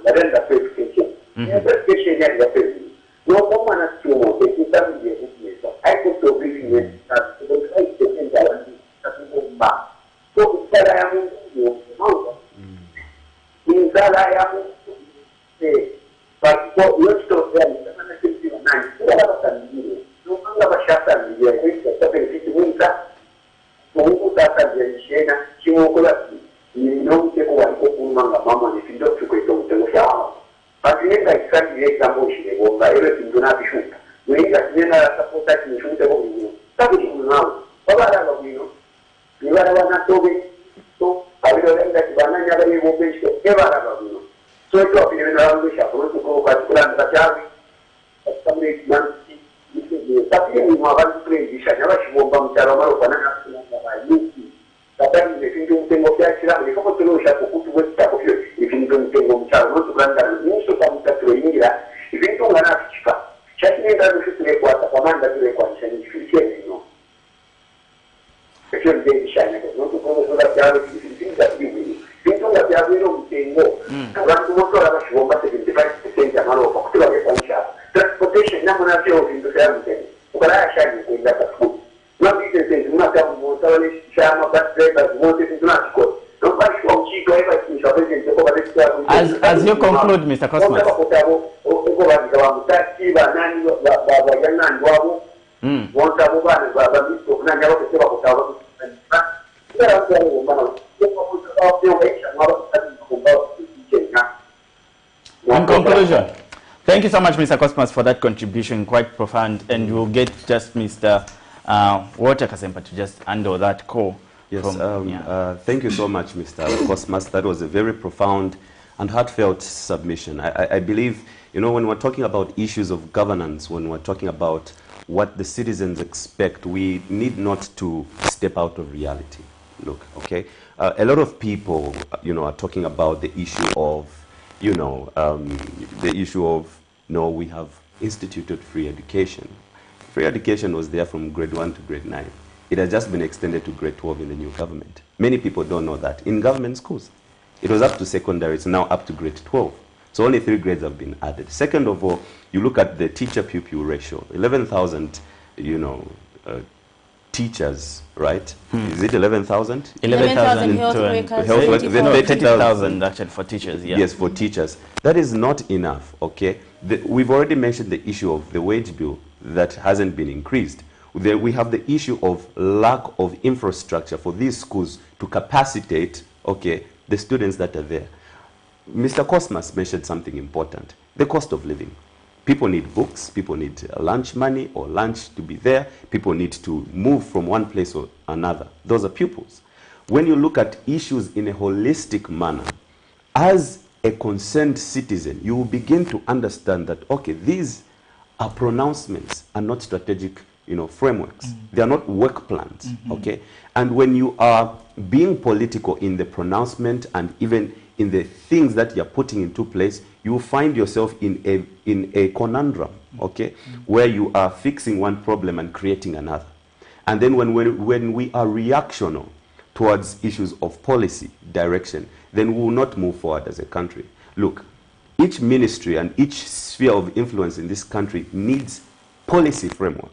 barenda pekeke pekeke ya pekeke no como na tumo pekita ndiye ndiye aiko to bilinye so isala ya Mungu insala ya Mungu bako yoto ya sana kitu nani wala batangire no kanga bashaka ndiye kwa benefit mwinga Mungu tata jeshena kimoko ni nonke ko wako kumanga mama ni findo tukweto mtengosha batinga ikandi example shire bomba ere tinduna bishuka wenga tena sapota kishuka ko binyo tabi kunao babara ko binyo ibara wana tobe to abiro lenga kibana nyaba ni bombecho ebara ko binyo so to abiro na ngusha ko ko ka kulan ka chavi tamre manti ni tapi ni mabali prejisha nyaba shibomba mtaro maro kana na yuki tatani ni findo mtengo kya kila ni kama tulosha kukutu westa ko ifindo mtengo mtaro no tukanda nusu tamtatro ingira ifindo ngana kichika chakini ndio shutule kwa takamanda tule kwa nishani fikie no ekyo ndio shana ko no tukono sola kyalo kifinda kibi findo nga byabiro mtengo abantu motora bashibomba 75% amaro ko kutula kwa nshaka transportation namna vyo vindo vya mtengo ukala shani kwenda kwa no business tunataka motawale chama bateba wote tunachukua no basi kwa mchiko hivi tunashapeleka kwa badala as you conclude Mr. Cosmas uko wa mtaki banani wa yanani wao wonta bubana baba misto kuna nyawo kusema kutawa ndio ndio mbona in conclusion, thank you so much, Mr. Cosmas, for that contribution, quite profound, and we'll get just Mr. Walter Kasempa to just handle that call. Yes, thank you so much, Mr. Cosmas. That was a very profound and heartfelt submission. I believe, you know, when we're talking about issues of governance, when we're talking about what the citizens expect, we need not to step out of reality. Look, okay? A lot of people, you know, are talking about the issue of, you know, no, we have instituted free education. Free education was there from grade 1 to grade 9. It has just been extended to grade 12 in the new government. Many people don't know that. In government schools, it was up to secondary, it's now up to grade 12. So only 3 grades have been added. Second of all, you look at the teacher-pupil ratio, 11,000, you know, teachers, right? Is it 11,000? 11,000 health workers, 30,000 actually for teachers, yeah. Yes, for teachers. That is not enough, okay? We've already mentioned the issue of the wage bill that hasn't been increased. We have the issue of lack of infrastructure for these schools to capacitate, okay, the students that are there. Mr. Cosmas mentioned something important, the cost of living. People need books, people need lunch money or lunch to be there, people need to move from one place or another. Those are pupils. When you look at issues in a holistic manner, as a concerned citizen, you will begin to understand that, okay, these are pronouncements and not strategic, you know, frameworks. They are not work plans, okay? And when you are being political in the pronouncement and even in the things that you're putting into place, you will find yourself in a conundrum, okay? Where you are fixing one problem and creating another. And then when we are reactional towards issues of policy direction, then we will not move forward as a country. Look, each ministry and each sphere of influence in this country needs policy framework.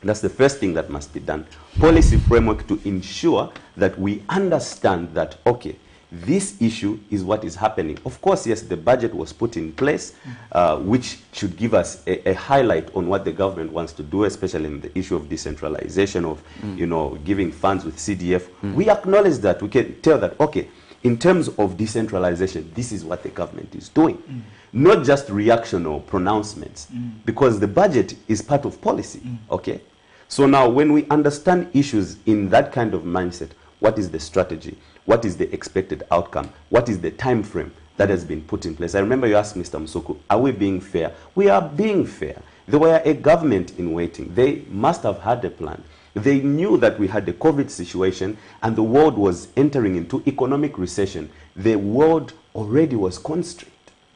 That's the first thing that must be done. Policy framework to ensure that we understand that, okay, this issue is what is happening. Of course, yes, the budget was put in place, which should give us a highlight on what the government wants to do, especially in the issue of decentralization of, you know, giving funds with CDF. We acknowledge that. We can tell that, okay, in terms of decentralization, this is what the government is doing. Not just reactional pronouncements, because the budget is part of policy, okay? So now when we understand issues in that kind of mindset, what is the strategy? What is the expected outcome? What is the time frame that has been put in place? I remember you asked Mr. Musuku, are we being fair? We are being fair. They were a government in waiting. They must have had a plan. They knew that we had the COVID situation and the world was entering into economic recession. The world already was constrained.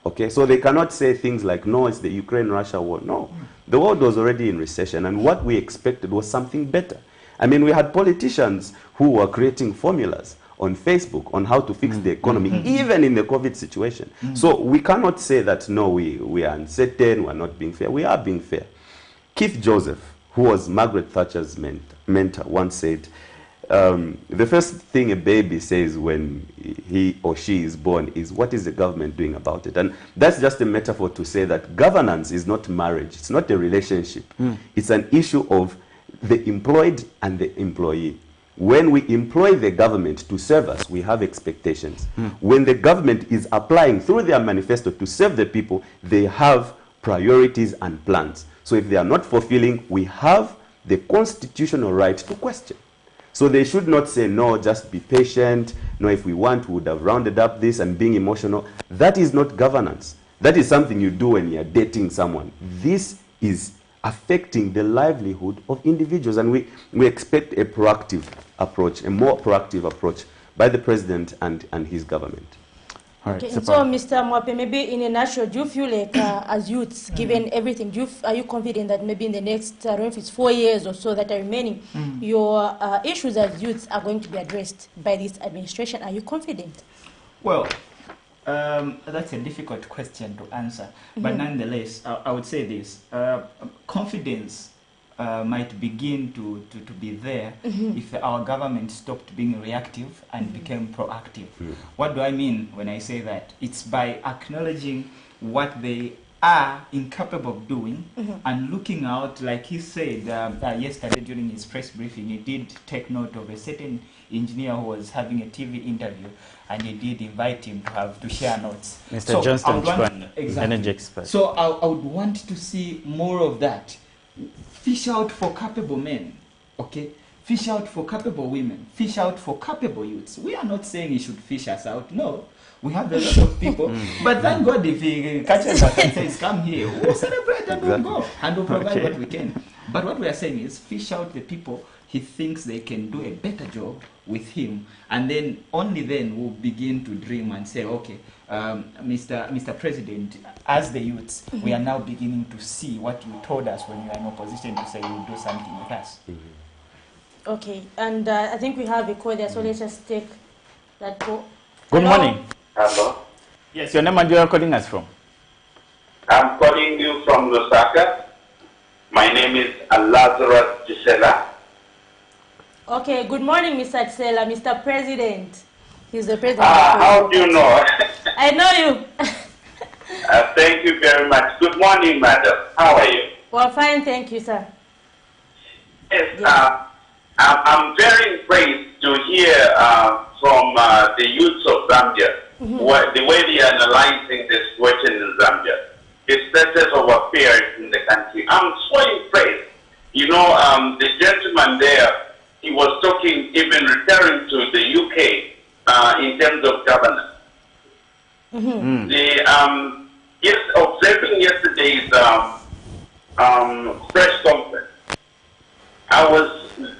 Okay, so they cannot say things like, no, it's the Ukraine-Russia war. No, the world was already in recession, and what we expected was something better. I mean, we had politicians who were creating formulas on Facebook on how to fix the economy, even in the COVID situation. So we cannot say that, no, we are uncertain, we are not being fair. We are being fair. Keith Joseph, who was Margaret Thatcher's mentor, once said, the first thing a baby says when he or she is born is, what is the government doing about it? And that's just a metaphor to say that governance is not marriage. It's not a relationship. It's an issue of the employed and the employee. When we employ the government to serve us, we have expectations. When the government is applying through their manifesto to serve the people, they have priorities and plans. So if they are not fulfilling, we have the constitutional right to question. So they should not say, no, just be patient. No, if we want, we would have rounded up this, and being emotional. That is not governance. That is something you do when you're dating someone. This is affecting the livelihood of individuals, and we expect a proactive approach, a more proactive approach by the president and his government. Okay, so Mr. Mwape, maybe in a nutshell, do you feel like as youths, given everything, are you confident that maybe in the next, I don't know if it's 4 years or so that are remaining, your issues as youths are going to be addressed by this administration? Are you confident? Well, that's a difficult question to answer, but nonetheless, I would say this. Confidence might begin to be there if our government stopped being reactive and became proactive. What do I mean when I say that? It's by acknowledging what they are incapable of doing and looking out, like he said yesterday during his press briefing, he did take note of a certain engineer who was having a TV interview, and he did invite him to share notes. Mr. Johnston, energy expert. So I would want to see more of that. Fish out for capable men, okay? Fish out for capable women. Fish out for capable youths. We are not saying he should fish us out. No, we have a lot of people. But thank God if he catches us and says, come here, we'll celebrate and we'll go. And we'll provide what we can. But what we are saying is fish out the people he thinks they can do a better job with him. And then only then we'll begin to dream and say, okay, Mr. President, as the youths, we are now beginning to see what you told us when you were in opposition to say you would do something with us. Okay, and I think we have a call there, so let's just take that call. Good morning. Hello. Yes, your name and where you are calling us from? I'm calling you from Lusaka. My name is Lazarus Gisela. Okay, good morning, Mr. Gisela, Mr. President. He's the president. How do you know? I know you. Thank you very much. Good morning, madam. How are you? Well, fine, thank you, sir. Yes, I'm very impressed to hear from the youths of Zambia the way they are analyzing the situation in Zambia, the status of affairs in the country. I'm so impressed. You know, the gentleman there, he was talking, even referring to the UK in terms of governance. Observing yesterday's press conference, I was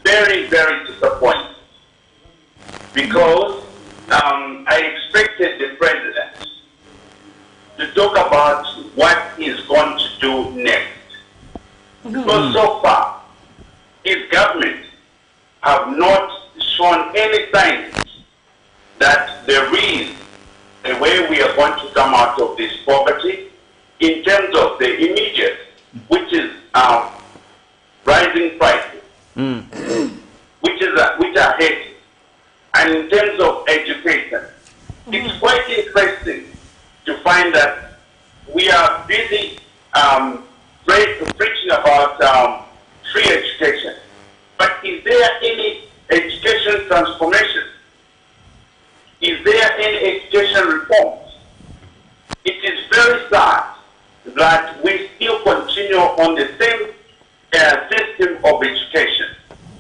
very, very disappointed because I expected the president to talk about what he's going to do next. Because so far, his government have not shown any signs that there is a way we are going to come out of this poverty in terms of the immediate, which is rising prices, which are hitting. And in terms of education, it's quite interesting to find that we are busy preaching about free education. But is there any education transformation? is there any education reforms? It is very sad that we still continue on the same system of education.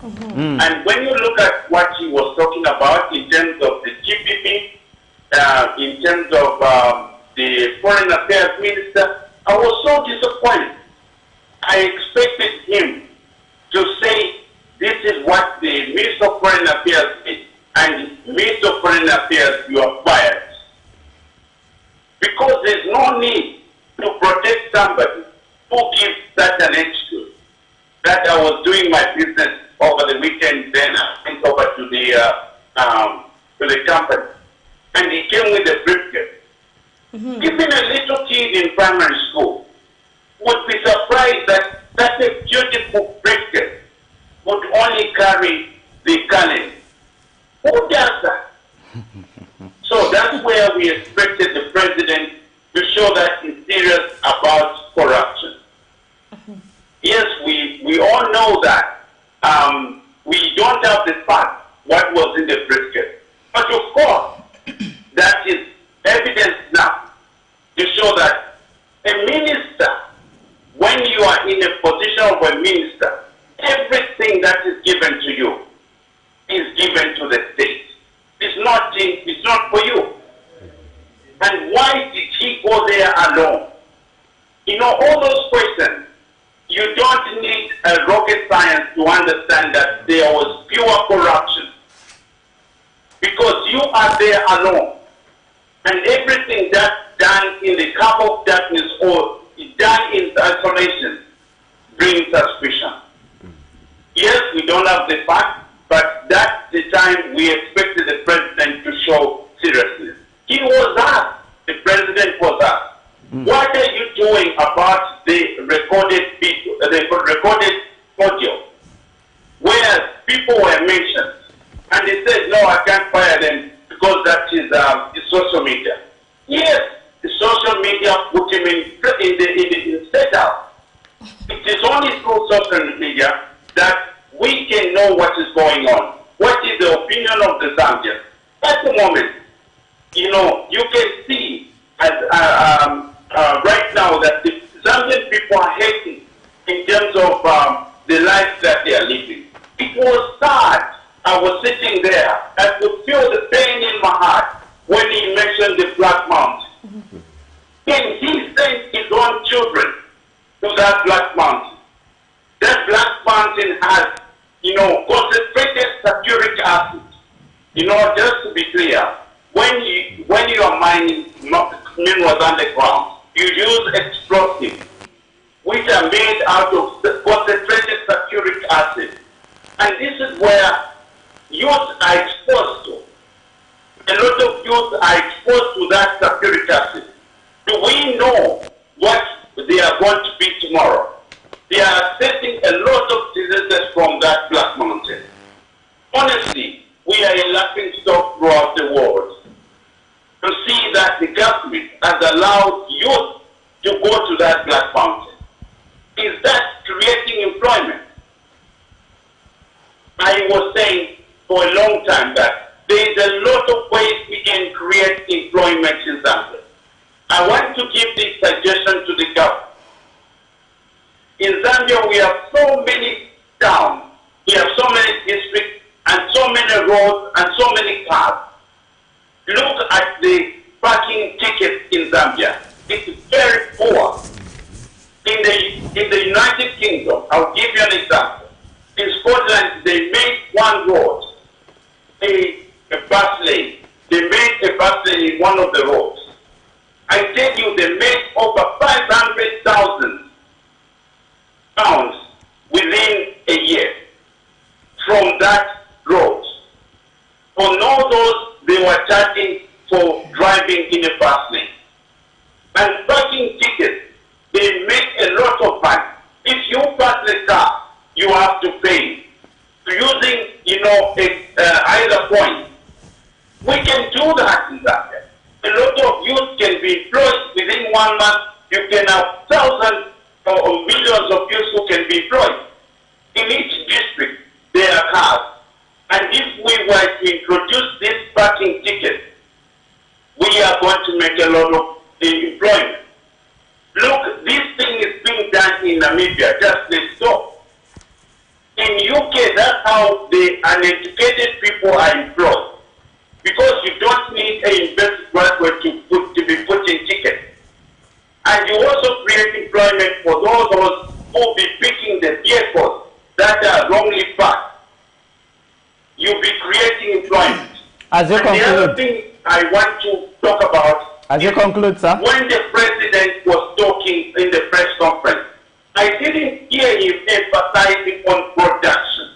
And when you look at what he was talking about in terms of the GPP, in terms of the Foreign Affairs Minister, I was so disappointed. I expected him to say, this is what the Minister of Foreign Affairs did, and Minister of Foreign Affairs, you are fired. Because there's no need to protect somebody who gives such an excuse that I was doing my business over the weekend, then I went over to the company. And he came with a briefcase. Even a little kid in primary school would be surprised that such a beautiful briefcase would only carry the currency. Who does that? So that's where we expected the president to show that he's serious about corruption. Yes, we all know that we don't have the fact what was in the briefcase. But of course, that is evidence now to show that a minister, when you are in a position of a minister, everything that is given to you is given to the state. It's not for you. And why did he go there alone? You know, all those questions, you don't need a rocket science to understand that there was pure corruption. Because you are there alone. And everything that's done in the cover of darkness or done in isolation brings suspicion. Yes, we don't have the fact, but that's the time we expected the president to show seriousness. He was asked, the president was asked, what are you doing about the recorded video, the recorded audio, where people were mentioned? And he said, no, I can't fire them because that is social media. Yes, the social media put him in setup. It is only through social media that we can know what is going on. What is the opinion of the Zambians? At the moment, you know, you can see right now that the Zambian people are hating in terms of the life that they are living. It was sad. I was sitting there. I could feel the pain in my heart when he mentioned the Black Mountain. And he sent his own children to that Black Mountain. That Black Mountain has, you know, concentrated sulfuric acid. You know, just to be clear, when you are mining minerals underground, you use explosives, which are made out of concentrated sulfuric acid. And this is where youth are exposed to. A lot of youth are exposed to that sulfuric acid. Do we know what they are going to be tomorrow? They are accessing a lot of diseases from that Black Mountain. Honestly, we are a laughing stock throughout the world to see that the government has allowed youth to go to that Black Mountain. Is that creating employment? I was saying for a long time that there is a lot of ways we can create employment in Zambia. I want to give this suggestion to the government. In Zambia, we have so many towns, we have so many districts, and so many roads, and so many cars. Look at the parking tickets in Zambia. It's very poor. In the United Kingdom, I'll give you an example. In Scotland, they made one road, a bus lane. They made a bus lane in one of the roads. I tell you, they made over 500,000 pounds within a year from that road. For no those they were charging for driving in a bus lane. And parking tickets, they make a lot of money. If you pass the car, you have to pay. Using, you know, either point. We can do that in Zambia. A lot of youth can be employed within 1 month. You can have thousands or millions of youth who can be employed. In each district, there are cars. And if we were to introduce this parking ticket, to make a lot of employment. Look, this thing is being done in Namibia, just next door. In UK, that's how the uneducated people are employed. Because you don't need a university graduate to be put in tickets. And you also create employment for those who will be picking the vehicles that are wrongly parked. You'll be creating employment. As you conclude, the other thing I want to talk about, as you conclude, sir, when the president was talking in the press conference, I didn't hear him emphasizing on production.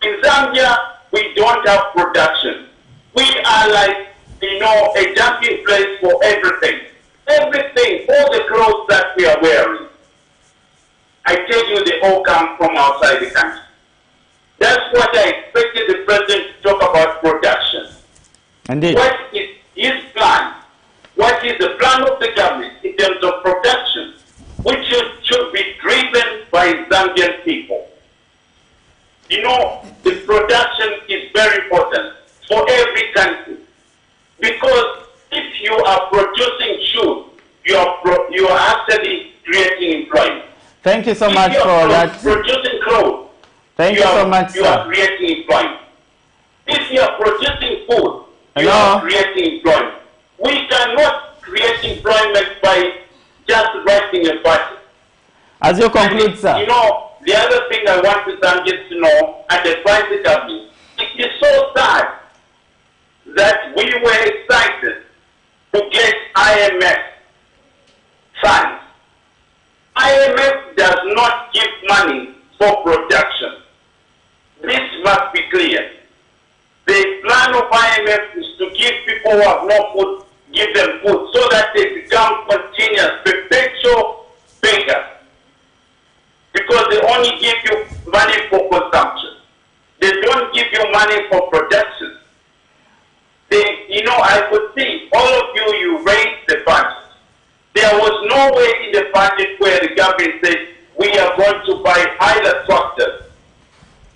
In Zambia, we don't have production. We are like, a jumping place for everything. Everything, all the clothes that we are wearing, I tell you, they all come from outside the country. That's what I expected the president to talk about production. Indeed. What is his plan? What is the plan of the government in terms of production, which should be driven by Zambian people? The production is very important for every country. Because if you are producing shoes, you are actually creating employment. Thank you so much for that. Producing clothes, Thank you so much, you sir. are creating employment. If you are producing food, you Hello? are creating employment. We cannot create employment by just writing a budget. As you conclude, sir. The other thing I want the Zambians to know and advise the government, it is so sad that we were excited to get IMF funds. IMF does not give money for production. This must be clear. The plan of IMF is to give people who have no food, give them food so that they become continuous, perpetual beggars. Because they only give you money for consumption. They don't give you money for production. I could see all of you raised the budget. There was no way in the budget where the government said, we are going to buy either tractors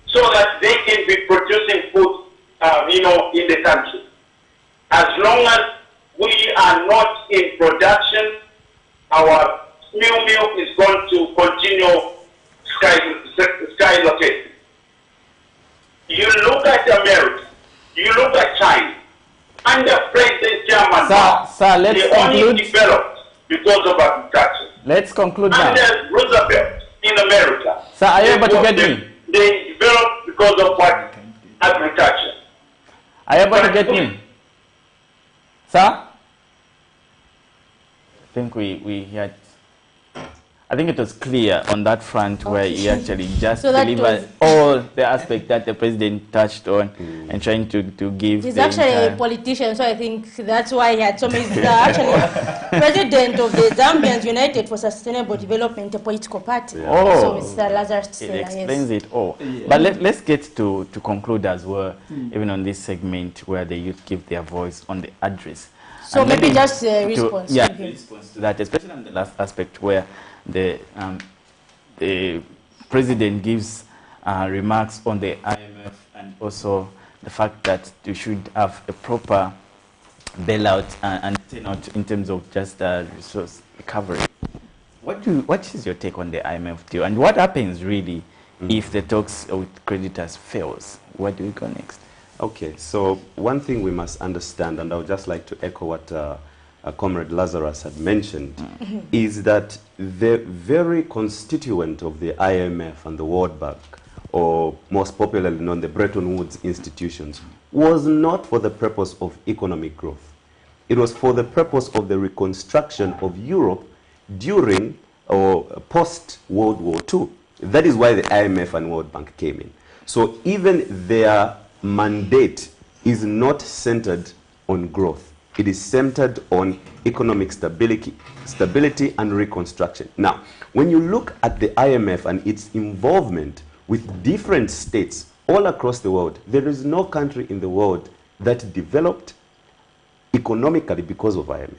so that they can be producing food, in the country. As long as we are not in production, our meal is going to continue skyrocketing. You look at America, you look at China, under President German, Sir, let's they conclude. only developed because of agriculture. Let's conclude now. Under Roosevelt in America, Sir, are you able to get me? They developed because of what? Agriculture. Are you able to get me? Sir? I think we had... I think it was clear on that front where he actually just delivered all the aspects that the president touched on and trying to give. He's actually a politician, so I think that's why he had so many. He's actually president of the Zambians United for Sustainable Development, a political party. Oh, so Mr. Lazarus it explains it all. Yeah. But let's get to conclude as well, even on this segment where the youth give their voice on the address. So and maybe just a response. Response to that, especially on the last aspect where the president gives remarks on the IMF and also the fact that you should have a proper bailout and turnout in terms of just resource recovery. What is your take on the IMF deal, and what happens really if the talks with creditors fails? Where do we go next? Okay, so one thing we must understand, and I would just like to echo what Comrade Lazarus had mentioned, is that the very constituent of the IMF and the World Bank, or most popularly known the Bretton Woods institutions, was not for the purpose of economic growth. It was for the purpose of the reconstruction of Europe during or post-World War II. That is why the IMF and World Bank came in. So even their mandate is not centered on growth. It is centered on economic stability and reconstruction. Now, when you look at the IMF and its involvement with different states all across the world, there is no country in the world that developed economically because of IMF.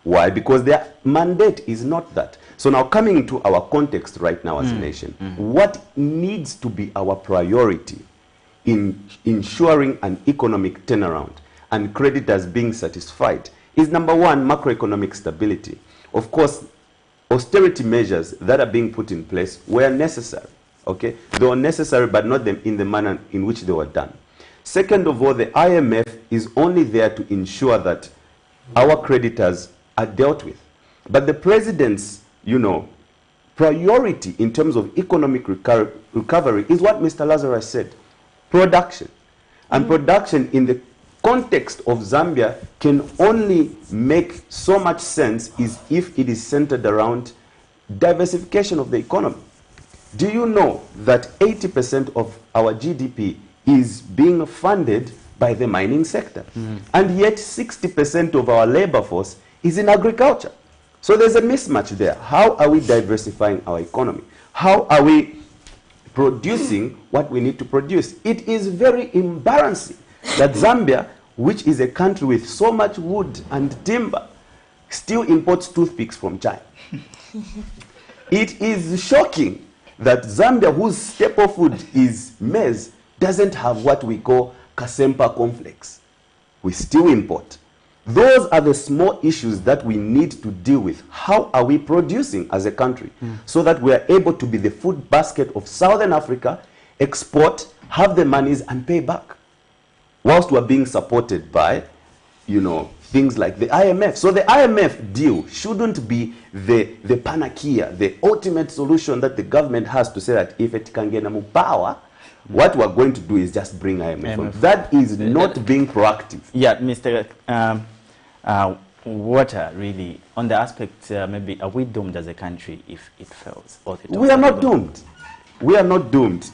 Why? Because their mandate is not that. So now coming into our context right now as a nation, what needs to be our priority in ensuring an economic turnaround? and creditors being satisfied is, number one, macroeconomic stability. Of course, austerity measures that are being put in place were necessary. Okay, they were necessary, but not in the manner in which they were done. Second of all, the IMF is only there to ensure that our creditors are dealt with. But the president's, priority in terms of economic recovery is what Mr. Lazarus said, production. And production in the context of Zambia can only make so much sense is if it is centered around diversification of the economy. Do you know that 80% of our GDP is being funded by the mining sector? And yet 60% of our labor force is in agriculture. So there's a mismatch there. How are we diversifying our economy? How are we producing what we need to produce? It is very embarrassing that Zambia, which is a country with so much wood and timber, still imports toothpicks from China. It is shocking that Zambia, whose staple food is maize, doesn't have what we call Kasempa cornflakes. We still import. Those are the small issues that we need to deal with. How are we producing as a country so that we are able to be the food basket of Southern Africa, export, have the monies, and pay back, whilst we're being supported by, things like the IMF. So the IMF deal shouldn't be the panacea, the ultimate solution that the government has to say that if it can get more power, what we're going to do is just bring IMF on. That is not being proactive. Yeah, Mr. Water, really, on the aspect, maybe are we doomed as a country if it fails? We are not doomed. We are not doomed.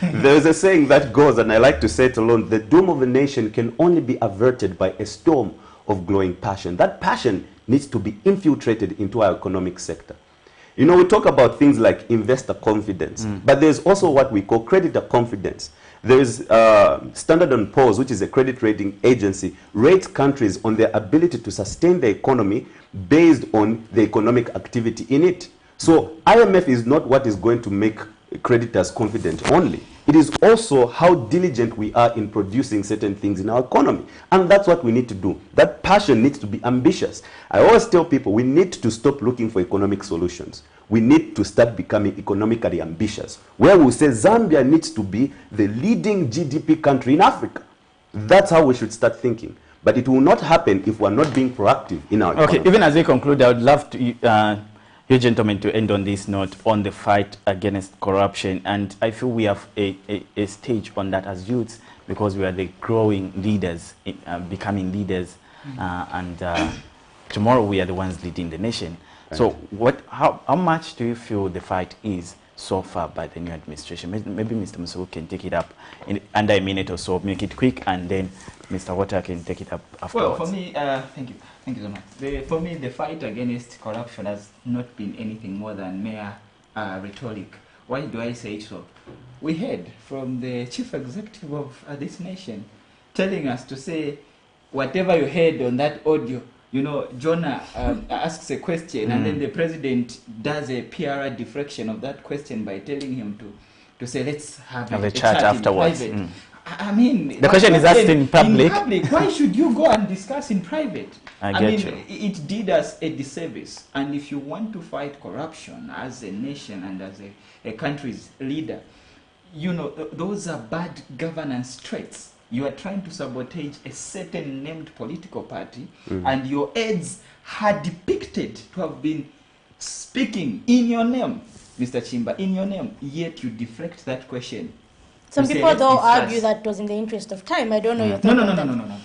There's a saying that goes, and I like to say it alone, the doom of a nation can only be averted by a storm of glowing passion. That passion needs to be infiltrated into our economic sector. We talk about things like investor confidence, but there's also what we call creditor confidence. There's Standard & Poor's, which is a credit rating agency, rates countries on their ability to sustain the economy based on the economic activity in it. So IMF is not what is going to make creditors confident only. It is also how diligent we are in producing certain things in our economy. And that's what we need to do. That passion needs to be ambitious. I always tell people we need to stop looking for economic solutions. We need to start becoming economically ambitious, where we say Zambia needs to be the leading GDP country in Africa. That's how we should start thinking. But it will not happen if we're not being proactive in our economy. Okay, even as we conclude, I would love to you gentlemen to end on this note on the fight against corruption. And I feel we have a stage on that as youths, because we are the growing leaders, becoming leaders, and tomorrow we are the ones leading the nation. Right. So how much do you feel the fight is so far by the new administration? Maybe Mr. Musu can take it up in under a minute or so, make it quick, and then Mr. Water can take it up afterwards. Well, for me, thank you so much. For me, the fight against corruption has not been anything more than mere rhetoric. Why do I say so? We heard from the chief executive of this nation telling us to say whatever you heard on that audio. Jonah asks a question, and then the president does a PR deflection of that question by telling him to say, let's have a chat afterwards. In private. I mean, the question is asked in public. Why should you go and discuss in private? I mean, it did us a disservice. And if you want to fight corruption as a nation and as a country's leader, those are bad governance traits. You are trying to sabotage a certain named political party, and your aides are depicted to have been speaking in your name, Mr. Chimba, in your name, yet you deflect that question. Some people, though, argue that it was in the interest of time. I don't know your thought on that. No.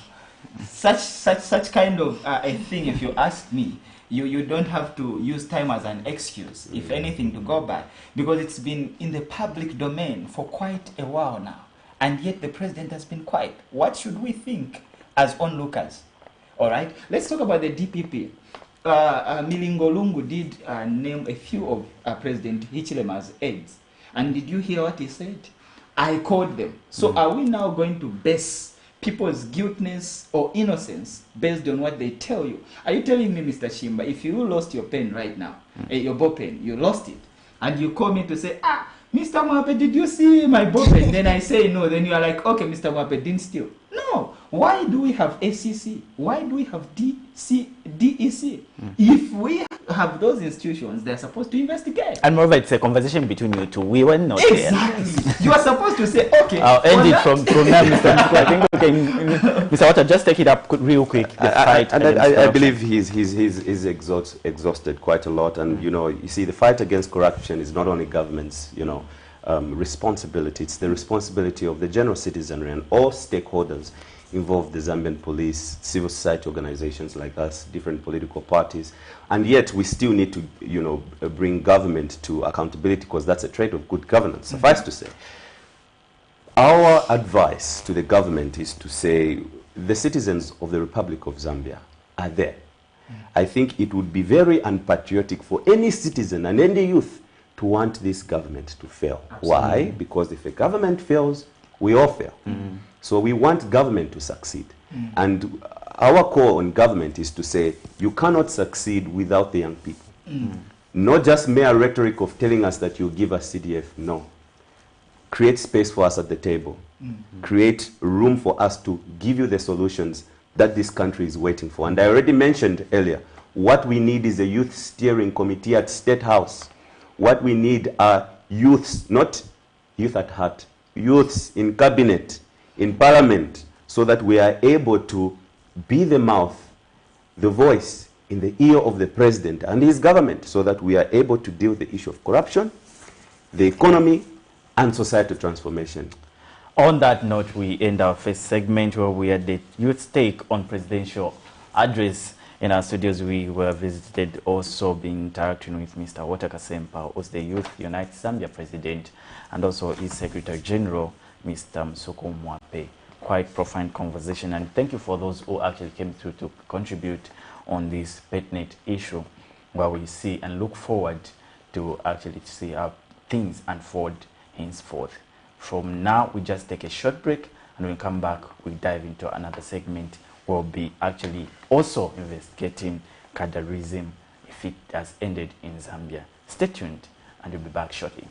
Such kind of a thing, if you ask me, you don't have to use time as an excuse, if anything, to go by, because it's been in the public domain for quite a while now. And yet the president has been quiet. What should we think as onlookers? All right, let's talk about the DPP. Milingolungu did name a few of President Hichilema's aides. And did you hear what he said? I called them. So are we now going to base people's guiltness or innocence based on what they tell you? Are you telling me, Mr. Chimba, if you lost your pen right now, your ball pen, you lost it, and you call me to say, Mr. Mwape, did you see my ball pen? Then I say no. Then you are like, okay, Mr. Mwape didn't steal. No. Why do we have ACC? Why do we have DEC? If we have those institutions, they're supposed to investigate. And moreover, it's a conversation between you two. We were not exactly. You are supposed to say, okay. I'll end it from now, Mr. Mko. I think we can, Mr. Water, just take it up real quick. I believe he's exhausted quite a lot. And, you see, the fight against corruption is not only government's, responsibility. It's the responsibility of the general citizenry and all stakeholders involved, the Zambian police, civil society organizations like us, different political parties. And yet we still need to, bring government to accountability, because that's a trait of good governance. Suffice to say, our advice to the government is to say the citizens of the Republic of Zambia are there. I think it would be very unpatriotic for any citizen and any youth to want this government to fail. Absolutely. Why? Because if a government fails, we all fail. So we want government to succeed. And our call on government is to say, you cannot succeed without the young people. Not just mere rhetoric of telling us that you give us CDF. No. Create space for us at the table. Create room for us to give you the solutions that this country is waiting for. And I already mentioned earlier, what we need is a youth steering committee at State House. What we need are youths, not youth at heart, youths in cabinet, in parliament, so that we are able to be the mouth, the voice in the ear of the president and his government, so that we are able to deal with the issue of corruption, the economy, and societal transformation. On that note, we end our first segment where we had the youth take on presidential address. In our studios, we were visited, also being interacting with Mr. Walter Kasempa, who's the Youth Unite Zambia president, and also his Secretary General, Mr. Msuko Mwape. Quite profound conversation, and thank you for those who actually came through to contribute on this pertinent issue, where we see and look forward to actually see how things unfold henceforth. From now, we just take a short break, and when we come back, we dive into another segment. We'll be actually also investigating cadarism, if it has ended in Zambia. Stay tuned, and we'll be back shortly.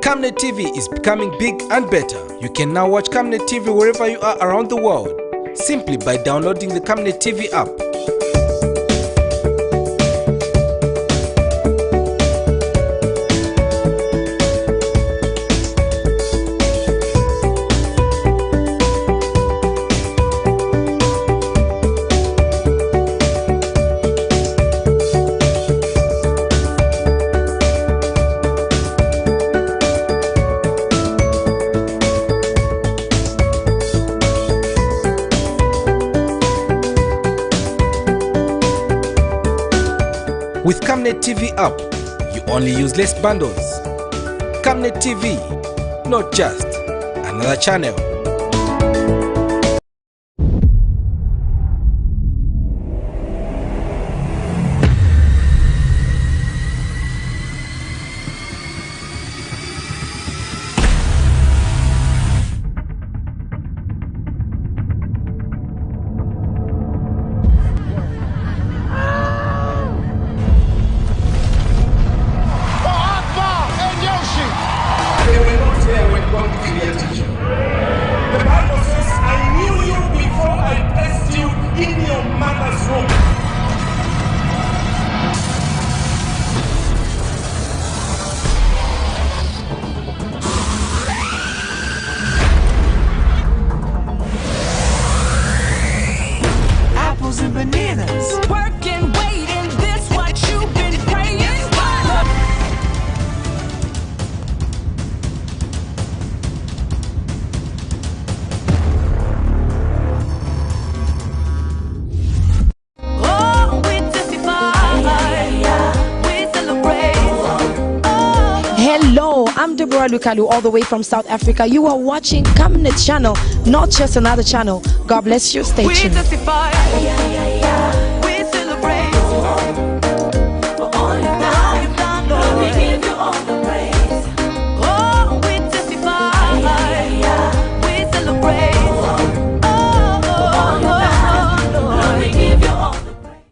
Camnet TV is becoming big and better. You can now watch Camnet TV wherever you are around the world, simply by downloading the Camnet TV app. With Camnet TV app, you only use less bundles. Camnet TV, not just another channel. They were not there when God created you. I'm Deborah Lukalu, all the way from South Africa. You are watching Camnet channel, not just another channel. God bless you. Stay tuned. We celebrate for all you've done, Lord. We give you all the praise. Oh, we testify. We celebrate. Oh, all you've done, Lord. We give you all the praise.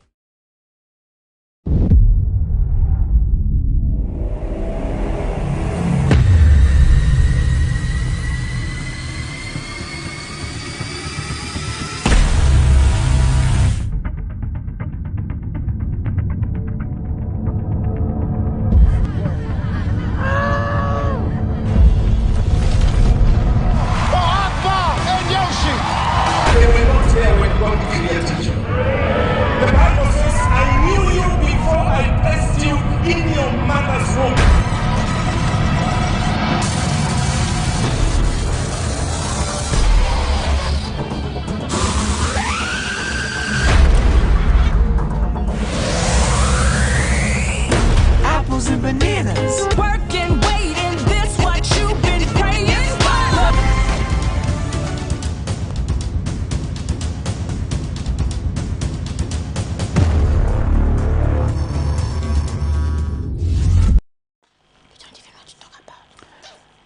The Bible says, I knew you before I placed you in your mother's womb. Apples and bananas. Work and wait, and this what you've been praying for.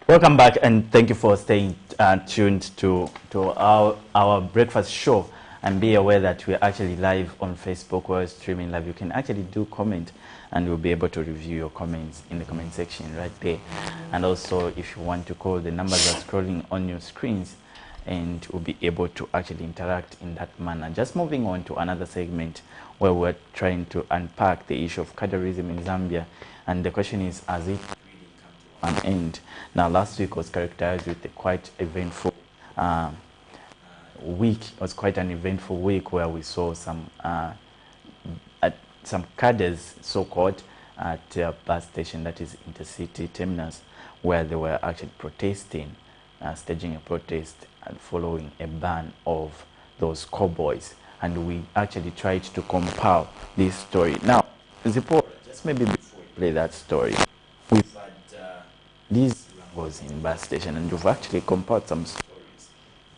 Welcome back, and thank you for staying tuned to our breakfast show. And be aware that we're actually live on Facebook. We're streaming live. You can actually do comment, and we'll be able to review your comments in the comment section right there. And also, if you want to call, the numbers are scrolling on your screens, and we'll be able to actually interact in that manner. Just moving on to another segment where we're trying to unpack the issue of cadarism in Zambia. And the question is, has it an end? Now, last week was characterized with a quite eventful week. It was quite an eventful week where we saw some cadres, so-called, at a bus station, that is Intercity Terminus, where they were actually protesting, staging a protest and following a ban of those cowboys. And we actually tried to compile this story. Now, Zippo, just maybe before we play that story, we've had these was in bus station, and you've actually compiled some stories.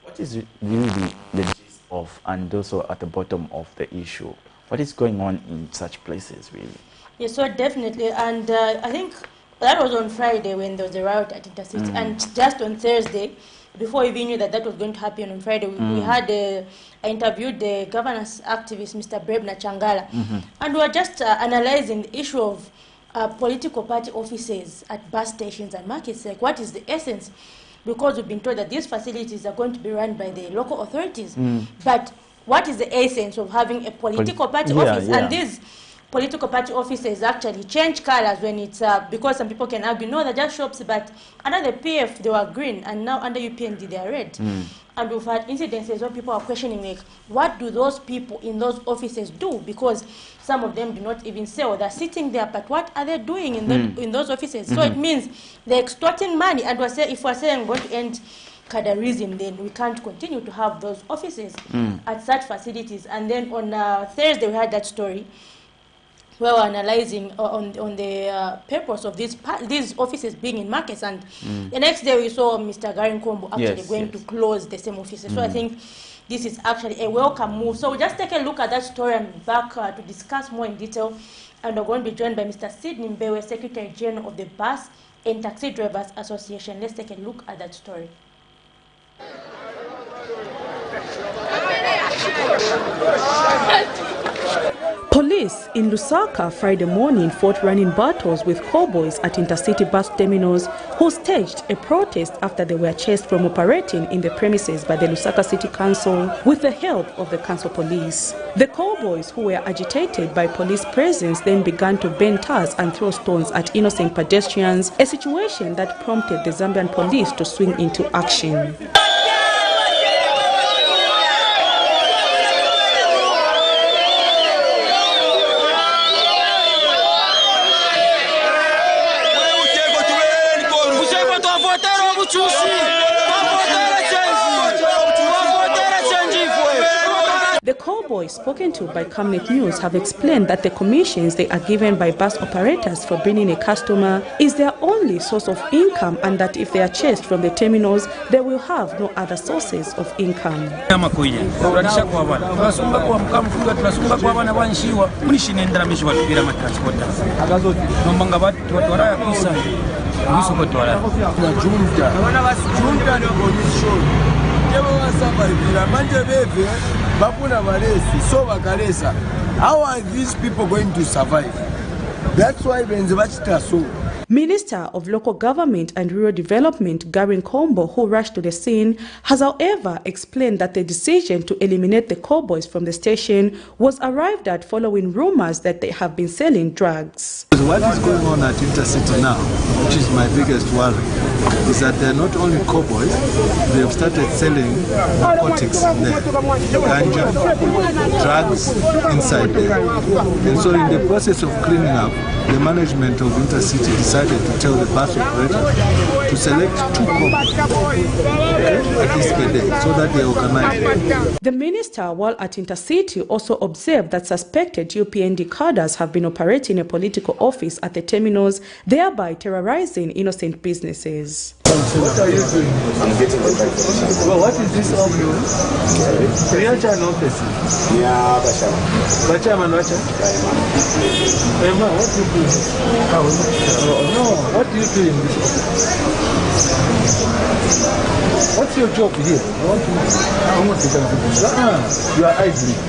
What is really the gist of, and also at the bottom of the issue? What is going on in such places, really? Yes, so definitely, and I think that was on Friday when there was a riot at Intercity, and just on Thursday, before we even knew that that was going to happen on Friday, we had I interviewed the governance activist, Mr. Brebna Changala, and we were just analyzing the issue of political party offices at bus stations and markets. Like, what is the essence? Because we've been told that these facilities are going to be run by the local authorities. But what is the essence of having a political party office? And these political party offices actually change colors when it's, because some people can argue, no, they're just shops, but under the PF, they were green, and now under UPND, they are red. And we've had incidences where people are questioning, like, what do those people in those offices do? Because some of them do not even sell. They're sitting there, but what are they doing in those offices? So it means they're extorting money. And if we're saying we're going to end cadarism, then we can't continue to have those offices at such facilities. And then on Thursday, we had that story where we're analyzing on the purpose of these offices being in markets. And the next day, we saw Mr. Garin Kombo actually going to close the same offices. So I think this is actually a welcome move. So we'll just take a look at that story and be back to discuss more in detail. And we're going to be joined by Mr. Sidney Mbewe, Secretary General of the Bus and Taxi Drivers Association. Let's take a look at that story. Police in Lusaka Friday morning fought running battles with cowboys at Intercity bus terminals who staged a protest after they were chased from operating in the premises by the Lusaka City Council with the help of the council police. The cowboys, who were agitated by police presence, then began to burn tires and throw stones at innocent pedestrians, a situation that prompted the Zambian police to swing into action. The cowboys spoken to by Camnet News have explained that the commissions they are given by bus operators for bringing a customer is their only source of income, and that if they are chased from the terminals, they will have no other sources of income. How are these people going to survive? That's why Minister of Local Government and Rural Development, Gary Kombo, who rushed to the scene, has however explained that the decision to eliminate the cowboys from the station was arrived at following rumors that they have been selling drugs. What is going on at Intercity now, which is my biggest worry, is that they're not only cowboys, they have started selling narcotics there, ganja, drugs inside there. And so in the process of cleaning up, the management of Intercity decided to tell the bus operator to select 2 cowboys at least per day, so that they organize. The minister, while at Intercity, also observed that suspected UPND cadres have been operating a political office at the terminals, thereby terrorizing innocent businesses. What are you doing? I'm getting the bike. Well, what is this of you? Create an office. Yeah, Bachaman. What do you do? Oh, no, what do you do in this office? What's your job here? I want to know. You are idling.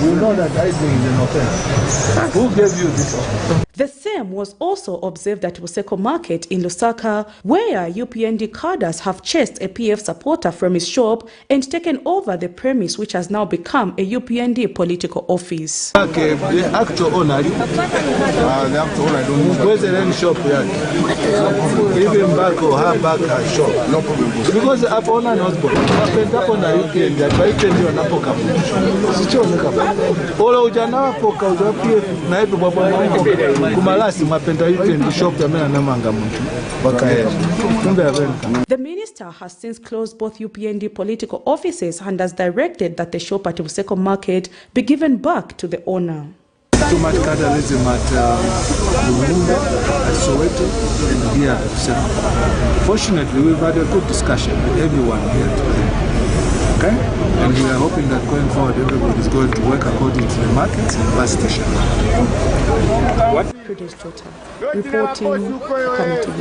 You know that idling is an offense. Who gave you this office? The same was also observed at Buseko Market in Lusaka, where UPND cadres have chased a PF supporter from his shop and taken over the premise, which has now become a UPND political office. Okay, the actual owner, the actual owner, where's the end shop? Give him back or her back her shop. No problem. Because the owner knows what. I spent up on the UPND, I tried to do an apoca. All of Jana Poca, the PF, Naibu Baba. The minister has since closed both UPND political offices and has directed that the shop at Buseko Market be given back to the owner. Too much cadreism at Lumumba, at Soweto, and here at Buseko. Fortunately, we've had a good discussion with everyone here today. Okay? And we are hoping that going forward, everybody is going to work according to the markets and bus station. What? Reporting Committee.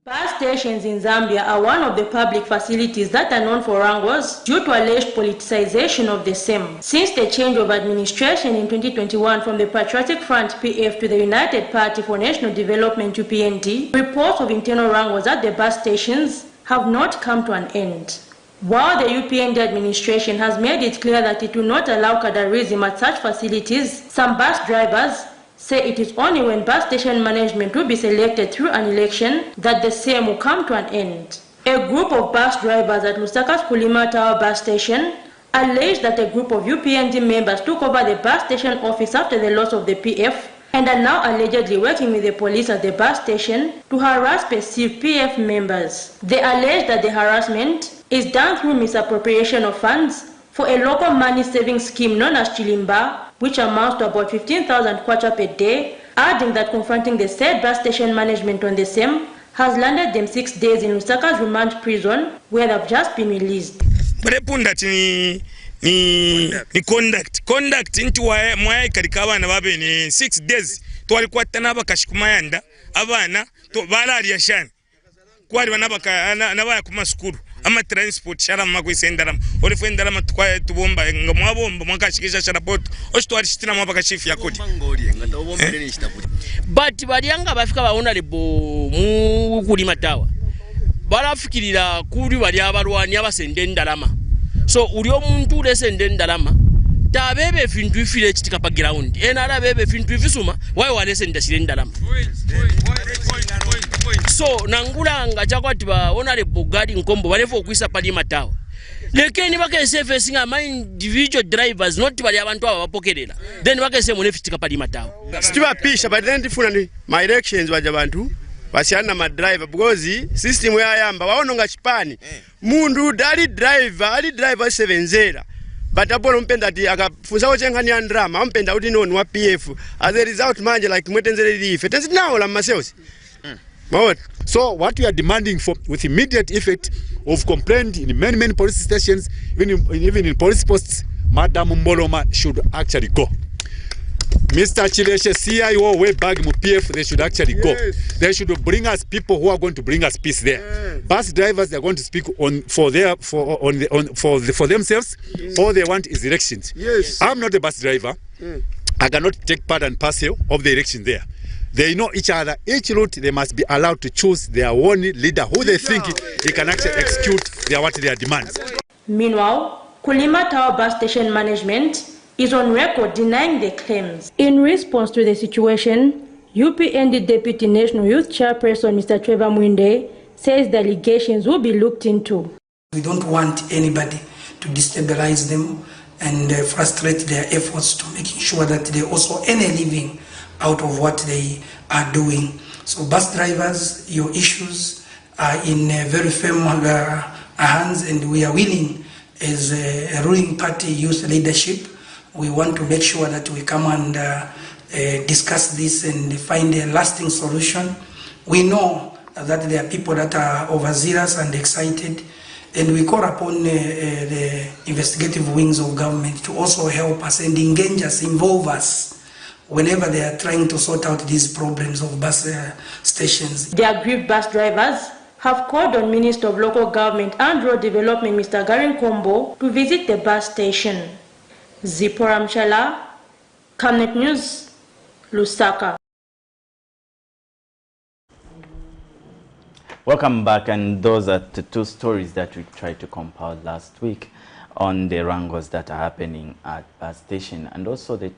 Bus stations in Zambia are one of the public facilities that are known for wrangles due to alleged politicization of the same. Since the change of administration in 2021 from the Patriotic Front PF to the United Party for National Development UPND, reports of internal wrangles at the bus stations have not come to an end. While the UPND administration has made it clear that it will not allow cadreism at such facilities, some bus drivers say it is only when bus station management will be selected through an election that the same will come to an end. A group of bus drivers at Lusaka's Kulima Tower bus station alleged that a group of UPND members took over the bus station office after the loss of the PF and are now allegedly working with the police at the bus station to harass perceived PF members. They allege that the harassment is done through misappropriation of funds for a local money saving scheme known as Chilimba, which amounts to about 15,000 kwacha per day, adding that confronting the said bus station management on the same has landed them 6 days in Lusaka's remand prison, where they've just been released. ni conduct into mwaya kalika abana babe ni 6 days twalikwata nabakashikumayanda abana to balali yashani kwali banabaka nabaya kuma skulu ama transport shara makwisendara olifendara matwaye tubomba ngamwabomba mwakashikisha sharapot ostwali shitina mwabaka chief yakoti but balianga bafika baona lebo mu kulima tawa balafikirira kuri bali abalwani abasende ndalama so uli omuntu ulesende ndalama tabebe fintu ifile chitika pa ground enala bebe fintu ifisuma waye walesende shile ndalama so nangulanga chakwati baona lebo gadi nkombo balefo okwisa pali matawa lekeni bakese facing ama individual drivers not bali abantu aba bapokerera then bakese munefitika pali matawa situba pisha but then tifuna ni my elections baje abantu basiana ma driver because system yayamba waononga chipani mundu dali driver 7 but abolo mpenda ati akafunza ochengani ya ndrama ampenda kuti noni wa PF as a result manje like mwetenzele life tenzi nawo la maseos. So what we are demanding for with immediate effect of complaint in many police stations, even in police posts, Madam Mboloma should actually go. Mr. Chileshe, CIO, way back in PF, they should actually go. They should bring us people who are going to bring us peace there. Bus drivers, they are going to speak for themselves. All they want is elections. I'm not a bus driver. I cannot take part and parcel of the election there. They know each other. Each route, they must be allowed to choose their own leader who they think he can actually execute their demands. Meanwhile, Kulima Tower Bus Station Management is on record denying the claims. In response to the situation, UPND Deputy National Youth Chairperson Mr. Trevor Mwinde says the allegations will be looked into. We don't want anybody to destabilize them and frustrate their efforts to making sure that they also earn a living out of what they are doing. So bus drivers, your issues are in very firm hands, and we are willing as a ruling party youth leadership. We want to make sure that we come and discuss this and find a lasting solution. We know that there are people that are overzealous and excited, and we call upon the investigative wings of government to also help us and engage us, involve us whenever they are trying to sort out these problems of bus stations. The aggrieved bus drivers have called on Minister of Local Government and Road Development Mr. Garin Kombo to visit the bus station. Zipora Mshala, Camnet News, Lusaka. Welcome back, and those are the two stories that we tried to compile last week on the wrangles that are happening at bus station, and also the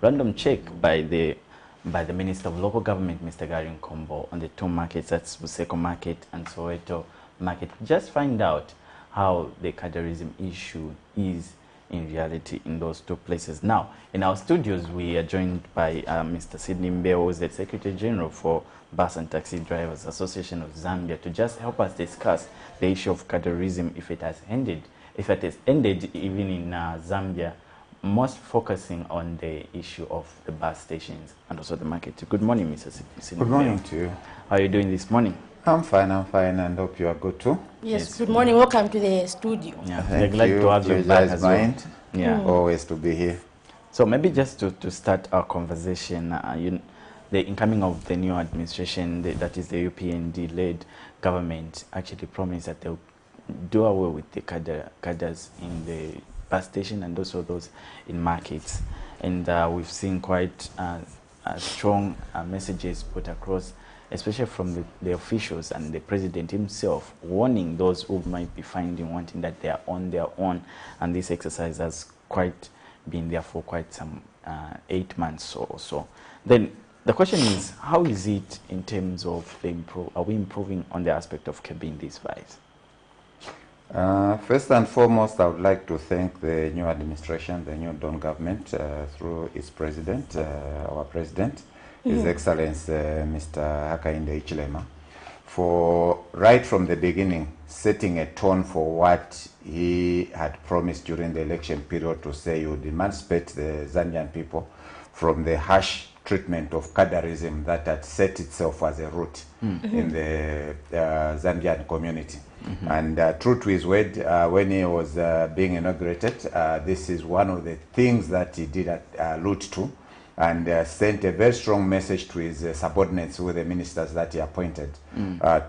random check by the Minister of Local Government, Mr. Garin Kombo, on the two markets, that's Buseko Market and Soweto Market. Just find out how the cadarism issue is in reality in those two places. Now, in our studios, we are joined by Mr. Sidney Mbeo, who is the Secretary General for Bus and Taxi Drivers Association of Zambia, to just help us discuss the issue of cadarism, if it has ended even in Zambia, most focusing on the issue of the bus stations and also the market. Good morning, Mr. Sidney. Good morning to you. How are you doing this morning? I'm fine, and hope you are good too. Yes, good morning. Welcome to the studio. Yeah, Thank glad you. to have you back as well. Yeah, always to be here. So maybe just to start our conversation, the incoming of the new administration, that is the UPND-led government, actually promised that they'll do away with the cadres in the bus station and also those in markets. And we've seen quite strong messages put across, especially from the officials and the president himself, warning those who might be wanting that they are on their own. And this exercise has quite been there for quite some 8 months or so. Then the question is, how is it in terms of are we improving on the aspect of curbing these vices? First and foremost, I would like to thank the new administration, the new Dawn government, through its president, our president, His Excellency Mr. Hakainde Hichilema, for right from the beginning setting a tone for what he had promised during the election period, to say he would emancipate the Zambian people from the harsh treatment of cadarism that had set itself as a root in the Zambian community. And true to his word, when he was being inaugurated, this is one of the things that he did allude to, and sent a very strong message to his subordinates, who were the ministers that he appointed,